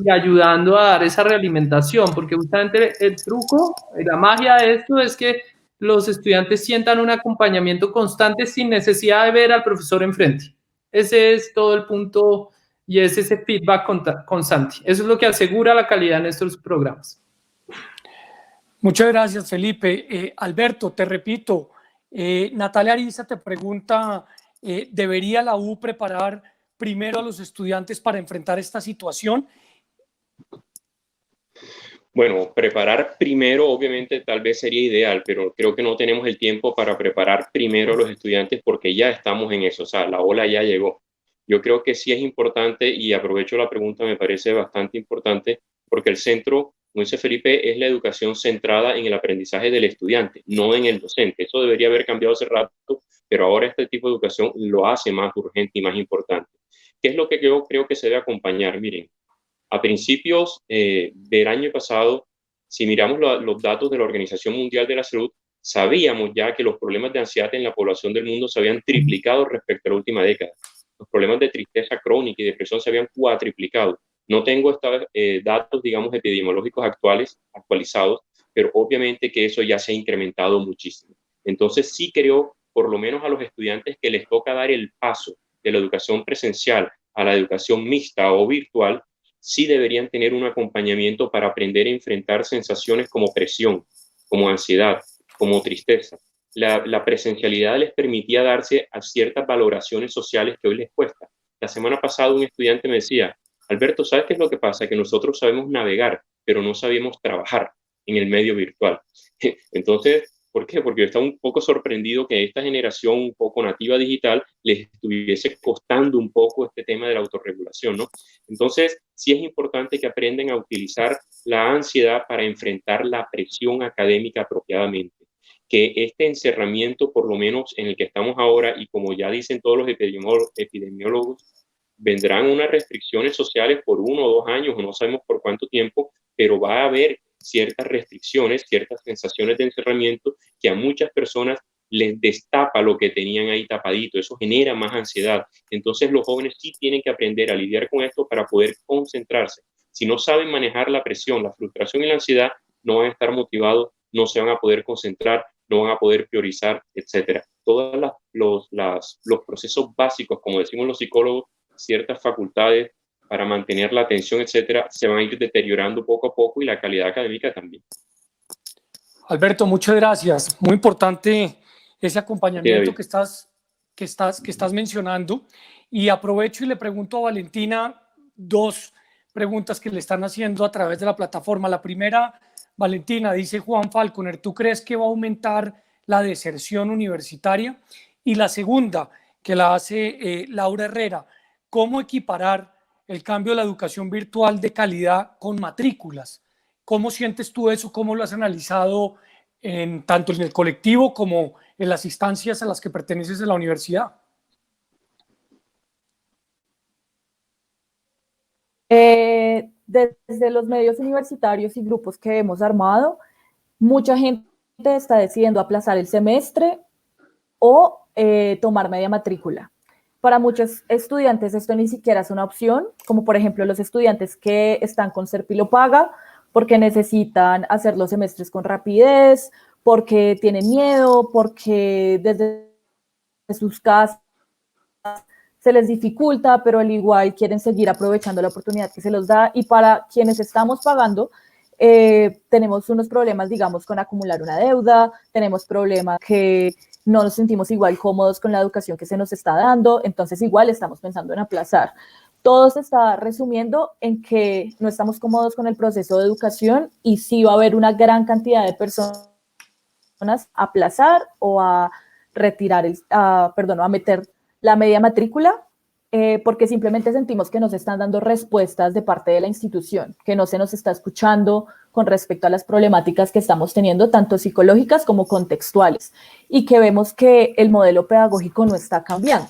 y ayudando a dar esa realimentación, porque justamente el truco, la magia de esto es que los estudiantes sientan un acompañamiento constante sin necesidad de ver al profesor enfrente. Ese es todo el punto y es ese feedback constante. Eso es lo que asegura la calidad en estos programas. Muchas gracias, Felipe. Alberto, te repito, Natalia Ariza te pregunta, ¿debería la U preparar primero a los estudiantes para enfrentar esta situación? Bueno, preparar primero obviamente tal vez sería ideal, pero creo que no tenemos el tiempo para preparar primero a los estudiantes porque ya estamos en eso, o sea, la ola ya llegó. Yo creo que sí es importante, y aprovecho la pregunta, me parece bastante importante, porque el centro, como dice Felipe, es la educación centrada en el aprendizaje del estudiante, no en el docente. Eso debería haber cambiado hace rato, pero ahora este tipo de educación lo hace más urgente y más importante. ¿Qué es lo que yo creo que se debe acompañar? Miren, a principios del año pasado, si miramos los datos de la Organización Mundial de la Salud, sabíamos ya que los problemas de ansiedad en la población del mundo se habían triplicado respecto a la última década. Los problemas de tristeza crónica y depresión se habían cuatriplicado. No tengo estos datos, digamos, epidemiológicos actualizados, pero obviamente que eso ya se ha incrementado muchísimo. Entonces sí creo, por lo menos a los estudiantes que les toca dar el paso de la educación presencial a la educación mixta o virtual, sí deberían tener un acompañamiento para aprender a enfrentar sensaciones como presión, como ansiedad, como tristeza. La presencialidad les permitía darse a ciertas valoraciones sociales que hoy les cuesta. La semana pasada un estudiante me decía, Alberto, ¿sabes qué es lo que pasa? Que nosotros sabemos navegar, pero no sabemos trabajar en el medio virtual. Entonces, ¿por qué? Porque yo estaba un poco sorprendido que esta generación un poco nativa digital les estuviese costando un poco este tema de la autorregulación, ¿no? Entonces, sí es importante que aprendan a utilizar la ansiedad para enfrentar la presión académica apropiadamente. Que este encerramiento, por lo menos en el que estamos ahora, y como ya dicen todos los epidemiólogos, vendrán unas restricciones sociales por 1 o 2 años, o no sabemos por cuánto tiempo, pero va a haber ciertas restricciones, ciertas sensaciones de encerramiento que a muchas personas les destapa lo que tenían ahí tapadito. Eso genera más ansiedad. Entonces los jóvenes sí tienen que aprender a lidiar con esto para poder concentrarse. Si no saben manejar la presión, la frustración y la ansiedad, no van a estar motivados, no se van a poder concentrar, no van a poder priorizar, etc. Todos los procesos básicos, como decimos los psicólogos, ciertas facultades para mantener la atención, etcétera, se van a ir deteriorando poco a poco y la calidad académica también. Alberto, muchas gracias. Muy importante ese acompañamiento que estás mencionando. Y aprovecho y le pregunto a Valentina 2 preguntas que le están haciendo a través de la plataforma. La primera, Valentina, dice Juan Falconer, ¿tú crees que va a aumentar la deserción universitaria? Y la segunda, que la hace Laura Herrera, ¿cómo equiparar el cambio de la educación virtual de calidad con matrículas? ¿Cómo sientes tú eso? ¿Cómo lo has analizado tanto en el colectivo como en las instancias a las que perteneces en la universidad? Desde los medios universitarios y grupos que hemos armado, mucha gente está decidiendo aplazar el semestre o tomar media matrícula. Para muchos estudiantes esto ni siquiera es una opción, como por ejemplo los estudiantes que están con Serpilo Paga porque necesitan hacer los semestres con rapidez, porque tienen miedo, porque desde sus casas se les dificulta, pero al igual quieren seguir aprovechando la oportunidad que se los da. Y para quienes estamos pagando, tenemos unos problemas, digamos, con acumular una deuda, tenemos problemas que no nos sentimos igual cómodos con la educación que se nos está dando, entonces igual estamos pensando en aplazar. Todo se está resumiendo en que no estamos cómodos con el proceso de educación y sí va a haber una gran cantidad de personas a aplazar o a retirar, a meter la media matrícula, porque simplemente sentimos que no se están dando respuestas de parte de la institución, que no se nos está escuchando con respecto a las problemáticas que estamos teniendo, tanto psicológicas como contextuales, y que vemos que el modelo pedagógico no está cambiando.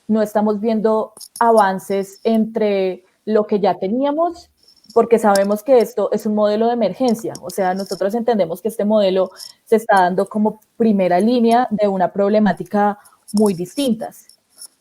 No estamos viendo avances entre lo que ya teníamos, porque sabemos que esto es un modelo de emergencia. O sea, nosotros entendemos que este modelo se está dando como primera línea de una problemática muy distintas.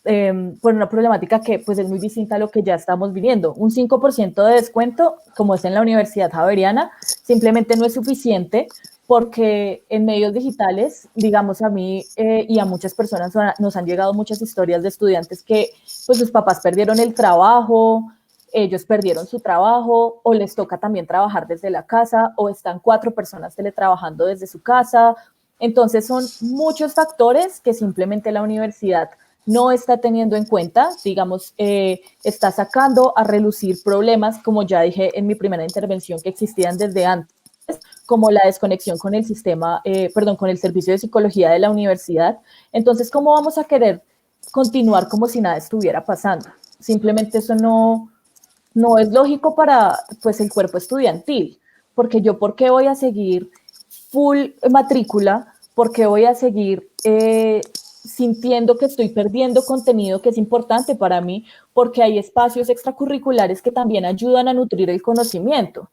Por una problemática que pues es muy distinta a lo que ya estamos viviendo. Un 5% de descuento, como es en la Universidad Javeriana, simplemente no es suficiente porque en medios digitales, digamos a mí y a muchas personas nos han llegado muchas historias de estudiantes que pues sus papás perdieron el trabajo, ellos perdieron su trabajo o les toca también trabajar desde la casa o están 4 personas teletrabajando desde su casa. Entonces son muchos factores que simplemente la universidad no está teniendo en cuenta, digamos, está sacando a relucir problemas, como ya dije en mi primera intervención, que existían desde antes, como la desconexión con el sistema, con el servicio de psicología de la universidad. Entonces, ¿cómo vamos a querer continuar como si nada estuviera pasando? Simplemente eso no es lógico para pues, el cuerpo estudiantil, porque yo, ¿por qué voy a seguir full matrícula? ¿Por qué voy a seguir sintiendo que estoy perdiendo contenido que es importante para mí? Porque hay espacios extracurriculares que también ayudan a nutrir el conocimiento.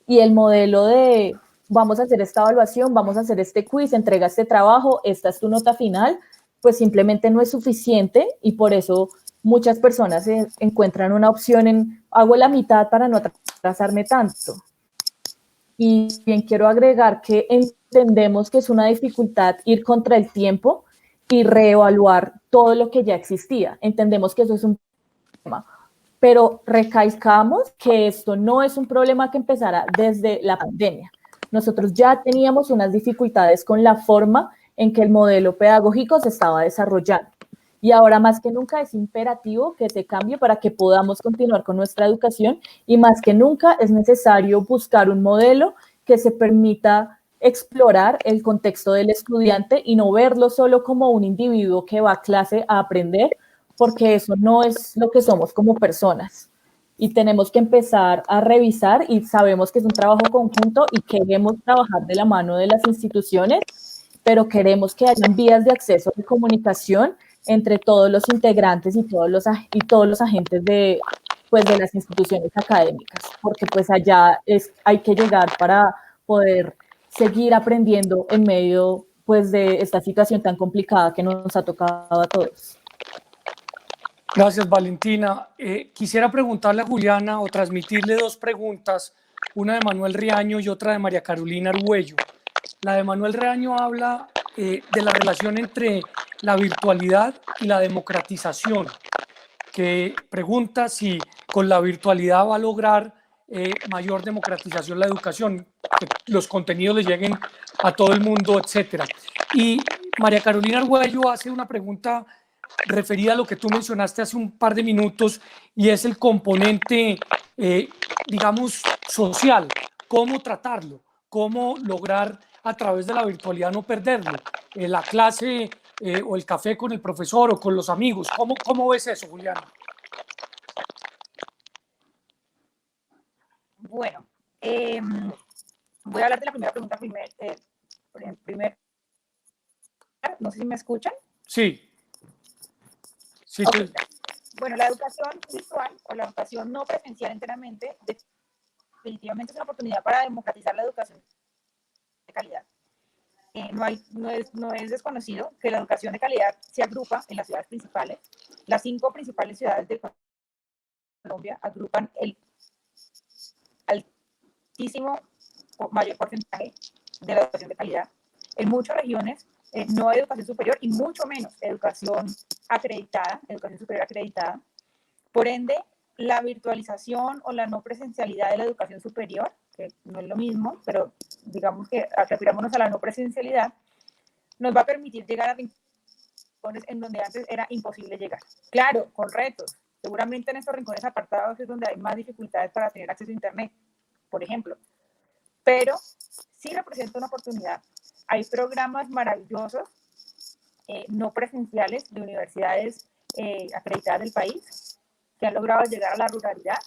Y el modelo de vamos a hacer esta evaluación, vamos a hacer este quiz, entrega este trabajo, esta es tu nota final, pues simplemente no es suficiente y por eso muchas personas encuentran una opción en hago la mitad para no atrasarme tanto. Y bien quiero agregar que entendemos que es una dificultad ir contra el tiempo y reevaluar todo lo que ya existía. Entendemos que eso es un problema, pero recalcamos que esto no es un problema que empezara desde la pandemia. Nosotros ya teníamos unas dificultades con la forma en que el modelo pedagógico se estaba desarrollando. Y ahora más que nunca es imperativo que se cambie para que podamos continuar con nuestra educación y más que nunca es necesario buscar un modelo que se permita explorar el contexto del estudiante y no verlo solo como un individuo que va a clase a aprender, porque eso no es lo que somos como personas. Y tenemos que empezar a revisar y sabemos que es un trabajo conjunto y queremos trabajar de la mano de las instituciones, pero queremos que hayan vías de acceso de comunicación entre todos los integrantes y todos los agentes de las instituciones académicas, porque pues allá hay que llegar para poder seguir aprendiendo en medio pues de esta situación tan complicada que nos ha tocado a todos. Gracias, Valentina. Quisiera preguntarle a Juliana o transmitirle 2 preguntas, una de Manuel Riaño y otra de María Carolina Arguello. La de Manuel Riaño habla de la relación entre la virtualidad y la democratización, que pregunta si con la virtualidad va a lograr mayor democratización la educación, que los contenidos le lleguen a todo el mundo, etcétera. Y María Carolina Arguello hace una pregunta referida a lo que tú mencionaste hace un par de minutos y es el componente, digamos, social. ¿Cómo tratarlo? ¿Cómo lograr a través de la virtualidad no perderlo? La clase o el café con el profesor o con los amigos. ¿Cómo ves eso, Juliana? Bueno, voy a hablar de la primera pregunta primero. No sé si me escuchan. Sí. Sí, okay. Bueno, la educación virtual o la educación no presencial enteramente definitivamente es una oportunidad para democratizar la educación de calidad. No es desconocido que la educación de calidad se agrupa en las ciudades principales. Las 5 principales ciudades de Colombia agrupan al muchísimo mayor porcentaje de la educación de calidad. En muchas regiones no hay educación superior y mucho menos educación superior acreditada. Por ende, la virtualización o la no presencialidad de la educación superior, que no es lo mismo, pero digamos que refirámonos a la no presencialidad, nos va a permitir llegar a rincones en donde antes era imposible llegar. Claro, con retos. Seguramente en estos rincones apartados es donde hay más dificultades para tener acceso a Internet, por ejemplo. Pero sí representa una oportunidad. Hay programas maravillosos, no presenciales, de universidades acreditadas del país, que han logrado llegar a la ruralidad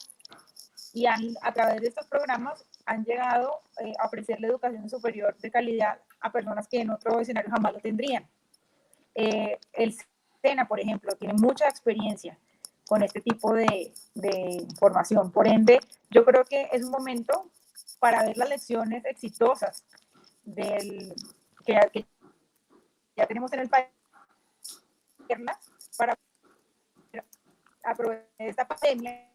y a través de estos programas han llegado a ofrecerle educación superior de calidad a personas que en otro escenario jamás lo tendrían. El SENA, por ejemplo, tiene mucha experiencia con este tipo de formación. Por ende, yo creo que es un momento para ver las lecciones exitosas que ya tenemos en el país, para aprovechar esta pandemia,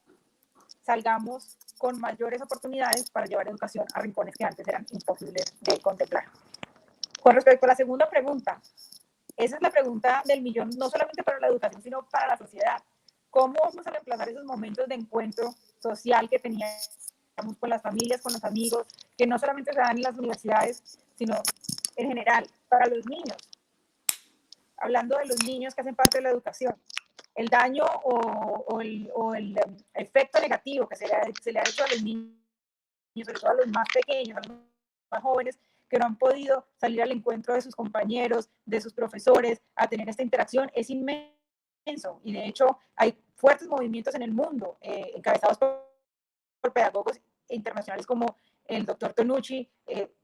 salgamos con mayores oportunidades para llevar educación a rincones que antes eran imposibles de contemplar. Con respecto a la segunda pregunta, esa es la pregunta del millón, no solamente para la educación, sino para la sociedad. ¿Cómo vamos a reemplazar esos momentos de encuentro social que teníamos con las familias, con los amigos, que no solamente se dan en las universidades, sino en general, para los niños? Hablando de los niños que hacen parte de la educación, el daño o el efecto negativo que se le ha hecho a los niños, sobre todo a los más pequeños, a los más jóvenes, que no han podido salir al encuentro de sus compañeros, de sus profesores, a tener esta interacción, es inmenso. Y de hecho hay fuertes movimientos en el mundo, encabezados por pedagogos internacionales como el doctor Tonucci,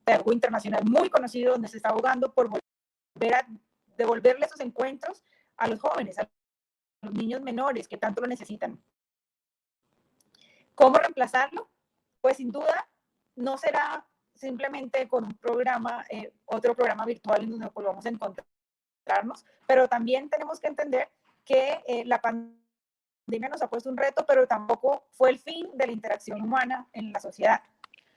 pedagogo internacional muy conocido, donde se está abogando por volver a devolverle esos encuentros a los jóvenes, a los niños menores que tanto lo necesitan. ¿Cómo reemplazarlo? Pues sin duda no será simplemente con un programa, otro programa virtual en donde volvamos a encontrarnos, pero también tenemos que entender que la pandemia nos ha puesto un reto, pero tampoco fue el fin de la interacción humana en la sociedad.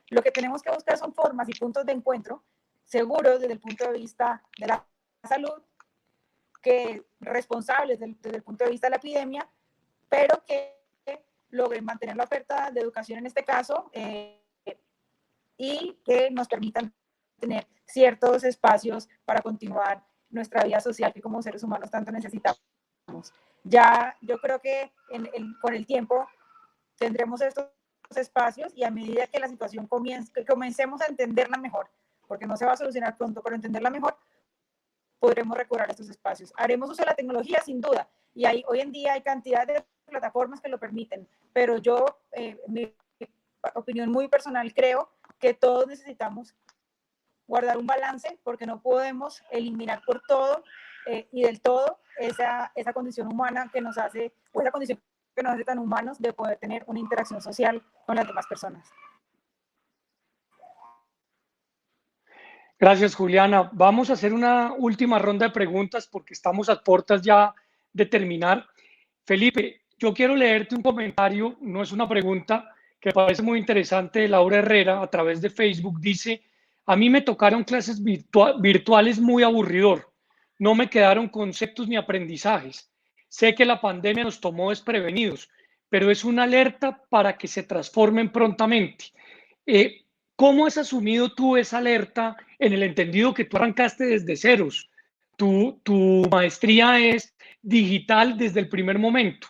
Lo que tenemos que buscar son formas y puntos de encuentro seguros desde el punto de vista de la salud, que responsables desde el punto de vista de la epidemia, pero que logren mantener la oferta de educación en este caso y que nos permitan tener ciertos espacios para continuar nuestra vida social que como seres humanos tanto necesitamos. Ya yo creo que con el tiempo tendremos estos espacios y a medida que la situación que comencemos a entenderla mejor, porque no se va a solucionar pronto, pero entenderla mejor, podremos recobrar estos espacios. Haremos uso de la tecnología sin duda y hoy en día hay cantidad de plataformas que lo permiten, pero yo, mi opinión muy personal, creo que todos necesitamos guardar un balance porque no podemos eliminar por todo y del todo esa condición humana que nos hace, o esa condición que nos hace tan humanos de poder tener una interacción social con las demás personas. Gracias, Juliana. Vamos a hacer una última ronda de preguntas porque estamos a puertas ya de terminar. Felipe, yo quiero leerte un comentario, no es una pregunta, que me parece muy interesante, de Laura Herrera a través de Facebook. Dice: a mí me tocaron clases virtuales muy aburridor, no me quedaron conceptos ni aprendizajes. Sé que la pandemia nos tomó desprevenidos, pero es una alerta para que se transformen prontamente. ¿Cómo has asumido tú esa alerta en el entendido que tú arrancaste desde ceros? Tu maestría es digital desde el primer momento.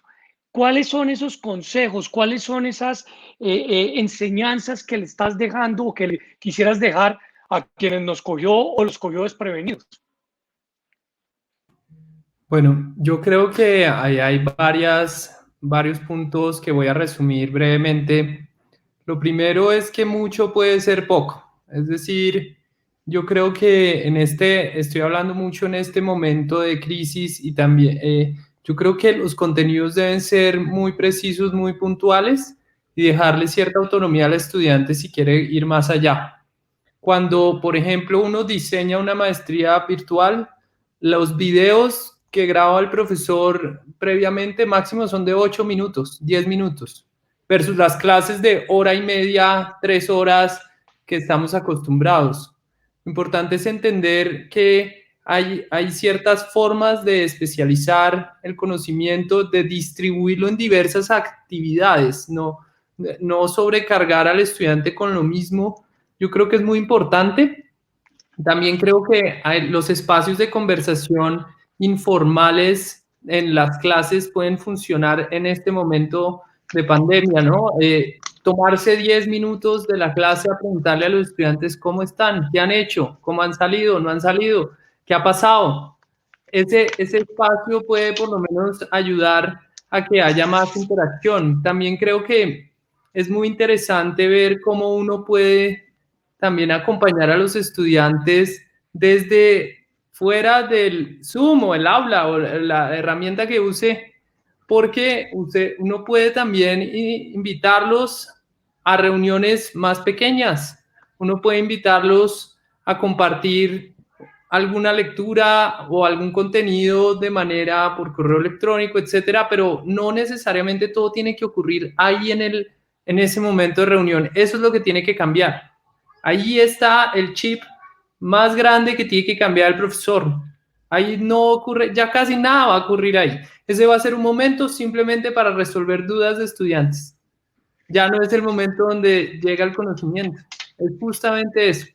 ¿Cuáles son esos consejos? ¿Cuáles son esas enseñanzas que le estás dejando o que le quisieras dejar a quienes nos cogió o los cogió desprevenidos? Bueno, yo creo que ahí hay varios puntos que voy a resumir brevemente. Lo primero es que mucho puede ser poco. Es decir, yo creo que estoy hablando mucho en este momento de crisis y también yo creo que los contenidos deben ser muy precisos, muy puntuales y dejarle cierta autonomía al estudiante si quiere ir más allá. Cuando, por ejemplo, uno diseña una maestría virtual, los videos que graba el profesor previamente máximo son de 8 minutos, 10 minutos. versus las clases de hora y media, 3 horas que estamos acostumbrados. Lo importante es entender que hay ciertas formas de especializar el conocimiento, de distribuirlo en diversas actividades, no sobrecargar al estudiante con lo mismo. Yo creo que es muy importante. También creo que los espacios de conversación informales en las clases pueden funcionar en este momento de pandemia, ¿no? Tomarse 10 minutos de la clase a preguntarle a los estudiantes cómo están, qué han hecho, cómo han salido, no han salido, qué ha pasado. Ese espacio puede por lo menos ayudar a que haya más interacción. También creo que es muy interesante ver cómo uno puede también acompañar a los estudiantes desde fuera del Zoom o el aula o la herramienta que use, porque uno puede también invitarlos a reuniones más pequeñas. Uno puede invitarlos a compartir alguna lectura o algún contenido de manera por correo electrónico, etcétera, pero no necesariamente todo tiene que ocurrir ahí en ese momento de reunión. Eso es lo que tiene que cambiar. Ahí está el chip más grande que tiene que cambiar el profesor. Ahí no ocurre, ya casi nada va a ocurrir ahí. Ese va a ser un momento simplemente para resolver dudas de estudiantes. Ya no es el momento donde llega el conocimiento. Es justamente eso.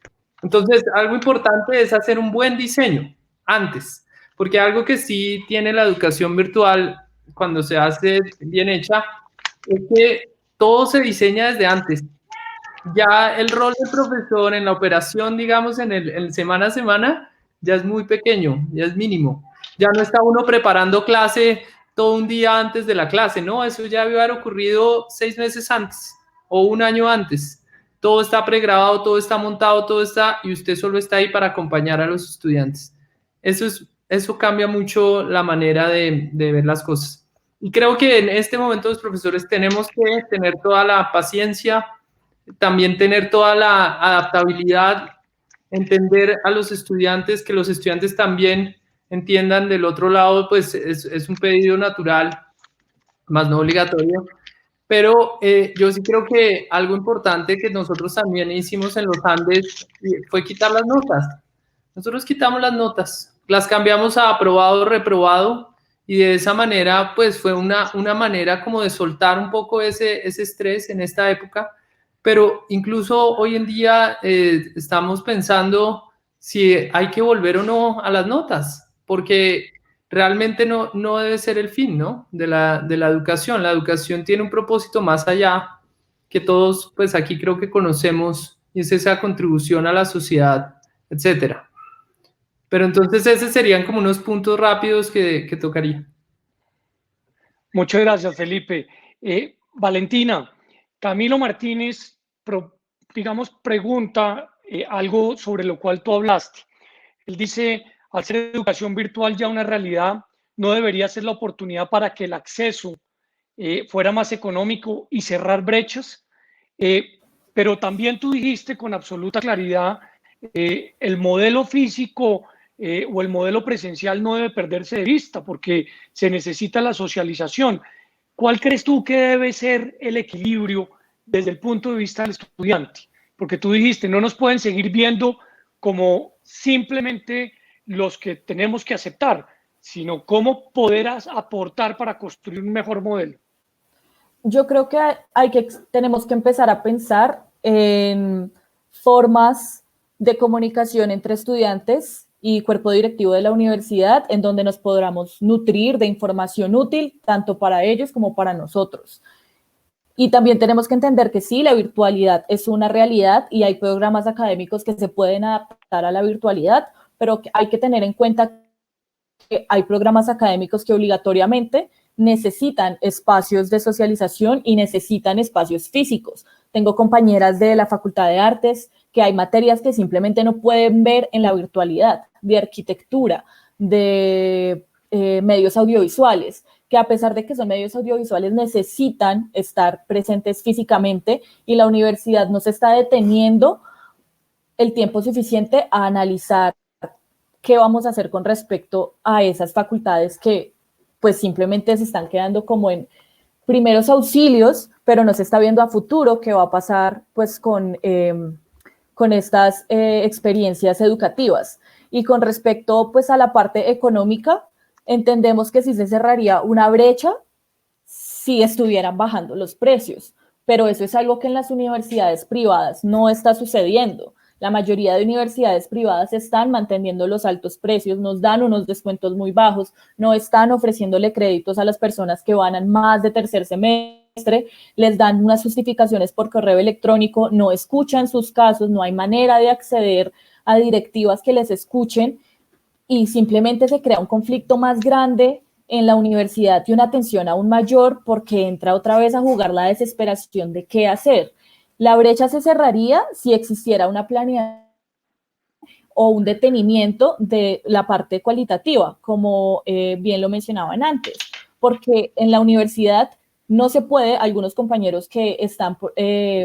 Entonces, algo importante es hacer un buen diseño antes, porque algo que sí tiene la educación virtual cuando se hace bien hecha es que todo se diseña desde antes. Ya el rol del profesor en la operación, digamos, en el semana a semana, ya es muy pequeño, ya es mínimo. Ya no está uno preparando clase todo un día antes de la clase, no, eso ya debe haber ocurrido 6 meses antes o un año antes. Todo está pregrabado, todo está montado, todo está, y usted solo está ahí para acompañar a los estudiantes. Eso cambia mucho la manera de ver las cosas. Y creo que en este momento los profesores tenemos que tener toda la paciencia, también tener toda la adaptabilidad, entender a los estudiantes, que los estudiantes también entiendan del otro lado, pues es un pedido natural, más no obligatorio. Pero yo sí creo que algo importante que nosotros también hicimos en los Andes fue quitar las notas. Nosotros quitamos las notas, las cambiamos a aprobado, reprobado, y de esa manera, pues fue una manera como de soltar un poco ese estrés en esta época. Pero incluso hoy en día estamos pensando si hay que volver o no a las notas, porque realmente no debe ser el fin, ¿no? de la educación. La educación tiene un propósito más allá que todos, pues aquí creo que conocemos, y es esa contribución a la sociedad, etcétera. Pero entonces esos serían como unos puntos rápidos que tocaría. Muchas gracias, Felipe. Valentina, Camilo Martínez, digamos, pregunta algo sobre lo cual tú hablaste. Él dice, al ser educación virtual ya una realidad, ¿no debería ser la oportunidad para que el acceso fuera más económico y cerrar brechas? Pero también tú dijiste con absoluta claridad, el modelo físico o el modelo presencial no debe perderse de vista porque se necesita la socialización. ¿Cuál crees tú que debe ser el equilibrio desde el punto de vista del estudiante? Porque tú dijiste, no nos pueden seguir viendo como simplemente los que tenemos que aceptar, sino cómo poder aportar para construir un mejor modelo. Yo creo que tenemos que empezar a pensar en formas de comunicación entre estudiantes y cuerpo directivo de la universidad, en donde nos podamos nutrir de información útil, tanto para ellos como para nosotros. Y también tenemos que entender que sí, la virtualidad es una realidad y hay programas académicos que se pueden adaptar a la virtualidad, pero hay que tener en cuenta que hay programas académicos que obligatoriamente necesitan espacios de socialización y necesitan espacios físicos. Tengo compañeras de la Facultad de Artes que hay materias que simplemente no pueden ver en la virtualidad, de arquitectura, de medios audiovisuales, que a pesar de que son medios audiovisuales necesitan estar presentes físicamente y la universidad no se está deteniendo el tiempo suficiente a analizar qué vamos a hacer con respecto a esas facultades que pues simplemente se están quedando como en primeros auxilios, pero no se está viendo a futuro qué va a pasar pues con estas experiencias educativas. Y con respecto pues a la parte económica, entendemos que sí se cerraría una brecha si estuvieran bajando los precios, pero eso es algo que en las universidades privadas no está sucediendo. La mayoría de universidades privadas están manteniendo los altos precios, nos dan unos descuentos muy bajos, no están ofreciéndole créditos a las personas que van a más de tercer semestre, les dan unas justificaciones por correo electrónico, no escuchan sus casos, no hay manera de acceder a directivas que les escuchen y simplemente se crea un conflicto más grande en la universidad y una tensión aún mayor porque entra otra vez a jugar la desesperación de qué hacer. La brecha se cerraría si existiera una planeación o un detenimiento de la parte cualitativa, como bien lo mencionaban antes, porque en la universidad no se puede, algunos compañeros que están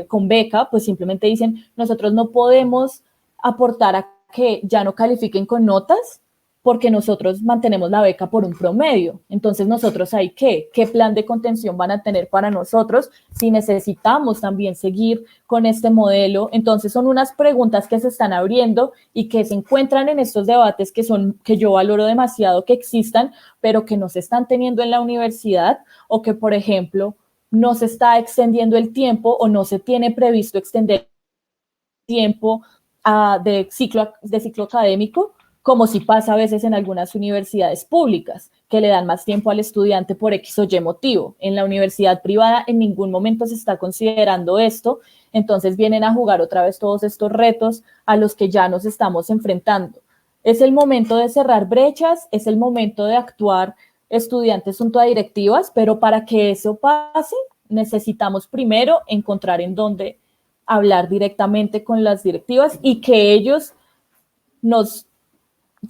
con beca, pues simplemente dicen, nosotros no podemos aportar a que ya no califiquen con notas, porque nosotros mantenemos la beca por un promedio. Entonces, nosotros hay ¿qué plan de contención van a tener para nosotros si necesitamos también seguir con este modelo? Entonces, son unas preguntas que se están abriendo y que se encuentran en estos debates que yo valoro demasiado que existan, pero que no se están teniendo en la universidad o que, por ejemplo, no se está extendiendo el tiempo o no se tiene previsto extender el tiempo de ciclo académico, como si pasa a veces en algunas universidades públicas, que le dan más tiempo al estudiante por X o Y motivo. En la universidad privada en ningún momento se está considerando esto, entonces vienen a jugar otra vez todos estos retos a los que ya nos estamos enfrentando. Es el momento de cerrar brechas, es el momento de actuar estudiantes junto a directivas, pero para que eso pase, necesitamos primero encontrar en dónde hablar directamente con las directivas y que ellos nos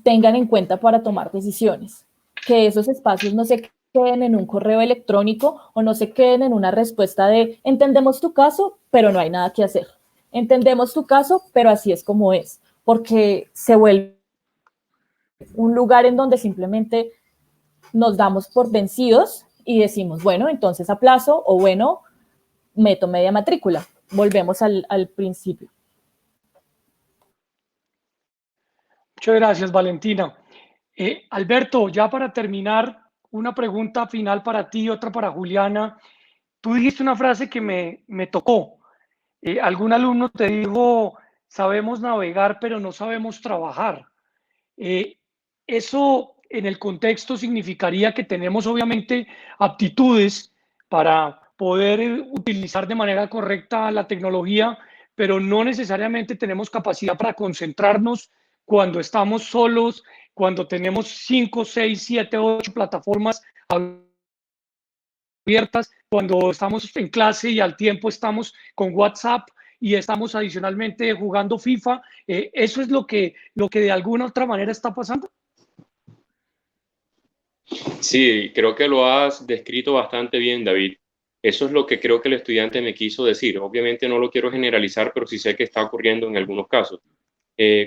tengan en cuenta para tomar decisiones. Que esos espacios no se queden en un correo electrónico o no se queden en una respuesta de entendemos tu caso, pero no hay nada que hacer. Entendemos tu caso, pero así es como es, porque se vuelve un lugar en donde simplemente nos damos por vencidos y decimos, bueno, entonces aplazo o bueno, meto media matrícula. Volvemos al principio. Muchas gracias, Valentina. Alberto, ya para terminar, una pregunta final para ti y otra para Juliana. Tú dijiste una frase que me tocó. Algún alumno te dijo, sabemos navegar, pero no sabemos trabajar. Eso en el contexto significaría que tenemos obviamente aptitudes para poder utilizar de manera correcta la tecnología, pero no necesariamente tenemos capacidad para concentrarnos cuando estamos solos, cuando tenemos 5, 6, 7, 8 plataformas abiertas, cuando estamos en clase y al tiempo estamos con WhatsApp y estamos adicionalmente jugando FIFA. ¿Eso es lo que de alguna otra manera está pasando? Sí, creo que lo has descrito bastante bien, David. Eso es lo que creo que el estudiante me quiso decir. Obviamente no lo quiero generalizar, pero sí sé que está ocurriendo en algunos casos.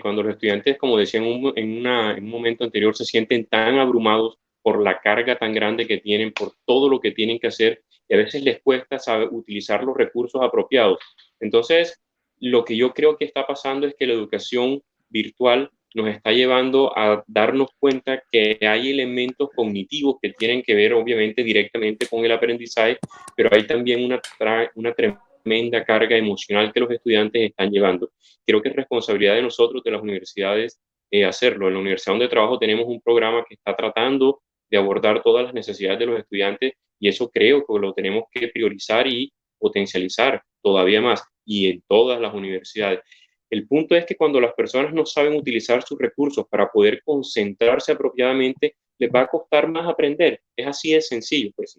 Cuando los estudiantes, como decía en un momento anterior, se sienten tan abrumados por la carga tan grande que tienen, por todo lo que tienen que hacer, y a veces les cuesta saber utilizar los recursos apropiados. Entonces, lo que yo creo que está pasando es que la educación virtual nos está llevando a darnos cuenta que hay elementos cognitivos que tienen que ver obviamente directamente con el aprendizaje, pero hay también una tremenda carga emocional que los estudiantes están llevando. Creo que es responsabilidad de nosotros, de las universidades, hacerlo. En la universidad donde trabajo tenemos un programa que está tratando de abordar todas las necesidades de los estudiantes y eso creo que lo tenemos que priorizar y potencializar todavía más y en todas las universidades. El punto es que cuando las personas no saben utilizar sus recursos para poder concentrarse apropiadamente, les va a costar más aprender. Es así de sencillo, pues,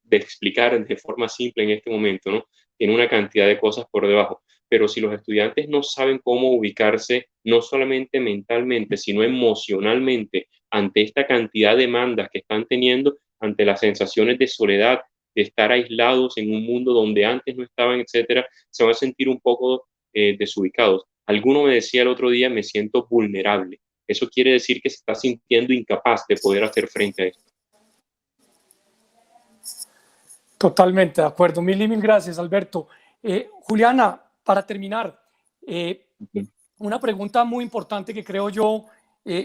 de explicar de forma simple en este momento, ¿no? Tiene una cantidad de cosas por debajo. Pero si los estudiantes no saben cómo ubicarse, no solamente mentalmente, sino emocionalmente, ante esta cantidad de demandas que están teniendo, ante las sensaciones de soledad, de estar aislados en un mundo donde antes no estaban, etcétera, se van a sentir un poco desubicados. Alguno me decía el otro día, me siento vulnerable. Eso quiere decir que se está sintiendo incapaz de poder hacer frente a esto. Totalmente de acuerdo. Mil y mil gracias, Alberto. Juliana, para terminar, una pregunta muy importante que creo yo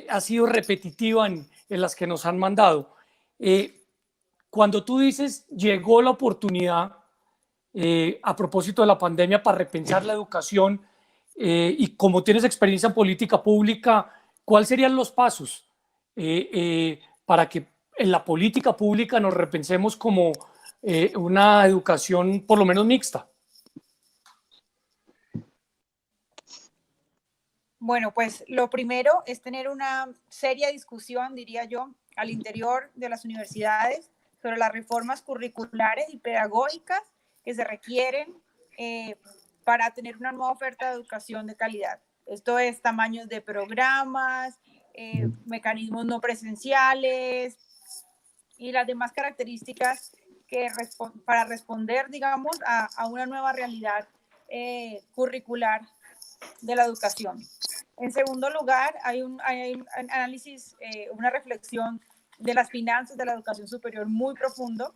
ha sido repetitiva en las que nos han mandado. Cuando tú dices llegó la oportunidad a propósito de la pandemia para repensar la educación y como tienes experiencia en política pública, ¿cuáles serían los pasos para que en la política pública nos repensemos como una educación por lo menos mixta? Bueno, pues lo primero es tener una seria discusión, diría yo, al interior de las universidades sobre las reformas curriculares y pedagógicas que se requieren para tener una nueva oferta de educación de calidad. Esto es tamaños de programas, mecanismos no presenciales y las demás características que para responder, digamos, a una nueva realidad curricular de la educación. En segundo lugar, hay un análisis, una reflexión de las finanzas de la educación superior muy profundo.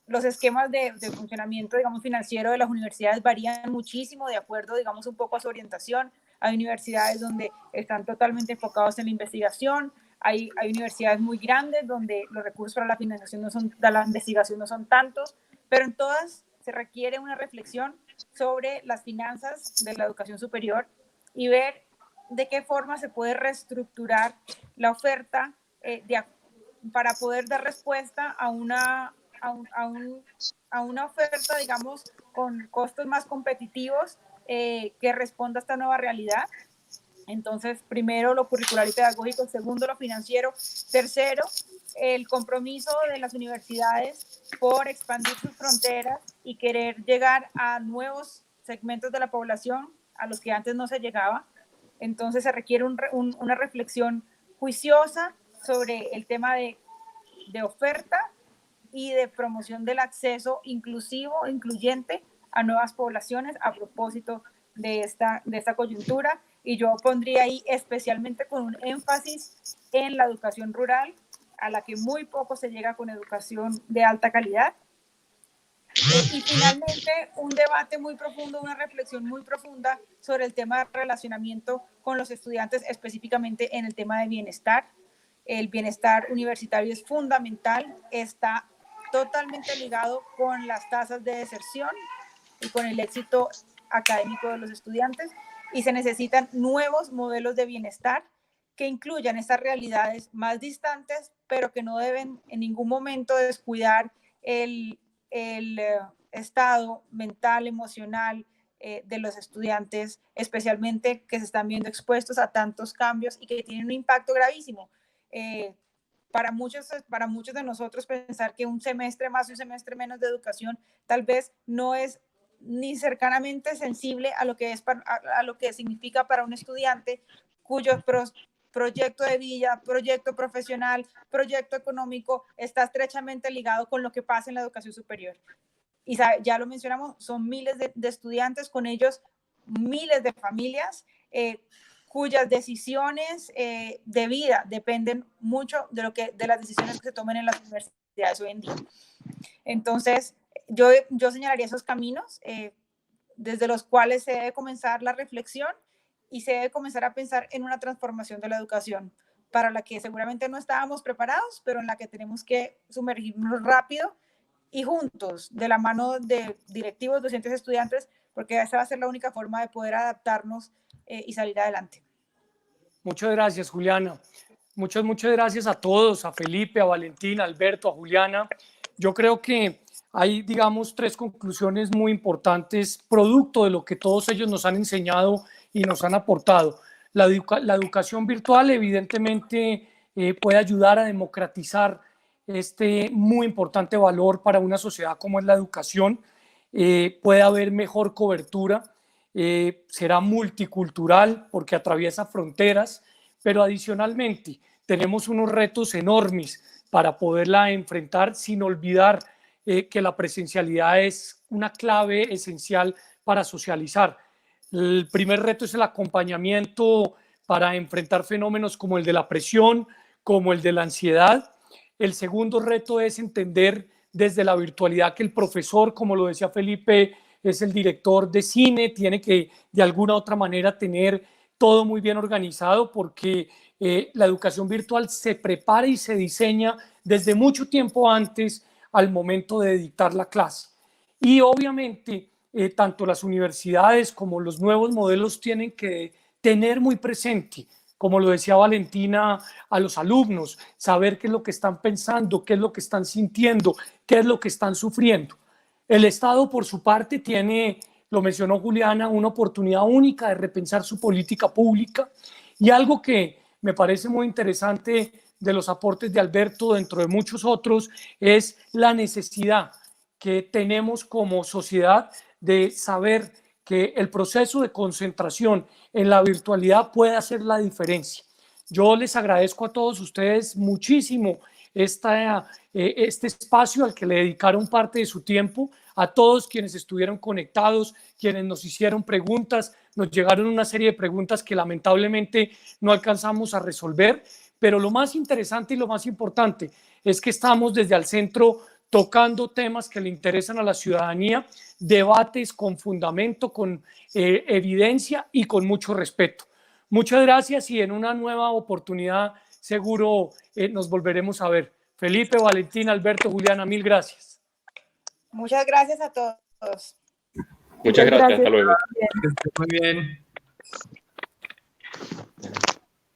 Los esquemas de funcionamiento, digamos, financiero de las universidades varían muchísimo de acuerdo, digamos, un poco a su orientación. Hay universidades donde están totalmente enfocados en la investigación, hay universidades muy grandes donde los recursos para la financiación de la investigación no son tantos, pero en todas se requiere una reflexión sobre las finanzas de la educación superior y ver de qué forma se puede reestructurar la oferta para poder dar respuesta a una oferta, digamos, con costos más competitivos que responda a esta nueva realidad. Entonces, primero lo curricular y pedagógico, segundo lo financiero, tercero el compromiso de las universidades por expandir sus fronteras y querer llegar a nuevos segmentos de la población a los que antes no se llegaba. Entonces se requiere una reflexión juiciosa sobre el tema de oferta y de promoción del acceso inclusivo, incluyente a nuevas poblaciones a propósito de esta coyuntura. Y yo pondría ahí especialmente con un énfasis en la educación rural, a la que muy poco se llega con educación de alta calidad. Y finalmente, un debate muy profundo, una reflexión muy profunda sobre el tema de relacionamiento con los estudiantes, específicamente en el tema de bienestar. El bienestar universitario es fundamental, está totalmente ligado con las tasas de deserción y con el éxito académico de los estudiantes, y se necesitan nuevos modelos de bienestar que incluyan estas realidades más distantes, pero que no deben en ningún momento descuidar el estado mental, emocional de los estudiantes, especialmente que se están viendo expuestos a tantos cambios y que tienen un impacto gravísimo. Para muchos de nosotros pensar que un semestre más, un semestre menos de educación tal vez no es ni cercanamente sensible a lo que significa para un estudiante cuyo proyecto de vida, proyecto profesional, proyecto económico está estrechamente ligado con lo que pasa en la educación superior. Y ya lo mencionamos, son miles de estudiantes, con ellos miles de familias cuyas decisiones de vida dependen mucho de las decisiones que se tomen en las universidades hoy en día. Entonces, yo señalaría esos caminos desde los cuales se debe comenzar la reflexión y se debe comenzar a pensar en una transformación de la educación para la que seguramente no estábamos preparados, pero en la que tenemos que sumergirnos rápido y juntos, de la mano de directivos, docentes, estudiantes, porque esa va a ser la única forma de poder adaptarnos y salir adelante. Muchas gracias, Juliana. Muchas gracias a todos, a Felipe, a Valentina, a Alberto, a Juliana. Yo creo que hay, digamos, tres conclusiones muy importantes, producto de lo que todos ellos nos han enseñado y nos han aportado. La educación virtual, evidentemente, puede ayudar a democratizar este muy importante valor para una sociedad como es la educación. Puede haber mejor cobertura, será multicultural porque atraviesa fronteras, pero adicionalmente tenemos unos retos enormes para poderla enfrentar sin olvidar que la presencialidad es una clave esencial para socializar. El primer reto es el acompañamiento para enfrentar fenómenos como el de la presión, como el de la ansiedad. El segundo reto es entender desde la virtualidad, que el profesor, como lo decía Felipe, es el director de cine, tiene que de alguna u otra manera tener todo muy bien organizado, porque la educación virtual se prepara y se diseña desde mucho tiempo antes al momento de dictar la clase. Y obviamente tanto las universidades como los nuevos modelos tienen que tener muy presente, como lo decía Valentina, a los alumnos, saber qué es lo que están pensando, qué es lo que están sintiendo, qué es lo que están sufriendo. El Estado, por su parte, tiene, lo mencionó Juliana, una oportunidad única de repensar su política pública, y algo que me parece muy interesante de los aportes de Alberto, dentro de muchos otros, es la necesidad que tenemos como sociedad de saber que el proceso de concentración en la virtualidad puede hacer la diferencia. Yo les agradezco a todos ustedes muchísimo este espacio al que le dedicaron parte de su tiempo, a todos quienes estuvieron conectados, quienes nos hicieron preguntas. Nos llegaron una serie de preguntas que lamentablemente no alcanzamos a resolver, pero lo más interesante y lo más importante es que estamos desde el centro tocando temas que le interesan a la ciudadanía, debates con fundamento, con evidencia y con mucho respeto. Muchas gracias, y en una nueva oportunidad seguro nos volveremos a ver. Felipe, Valentina, Alberto, Juliana, mil gracias. Muchas gracias a todos. Muchas gracias. Hasta luego. Que esté muy bien.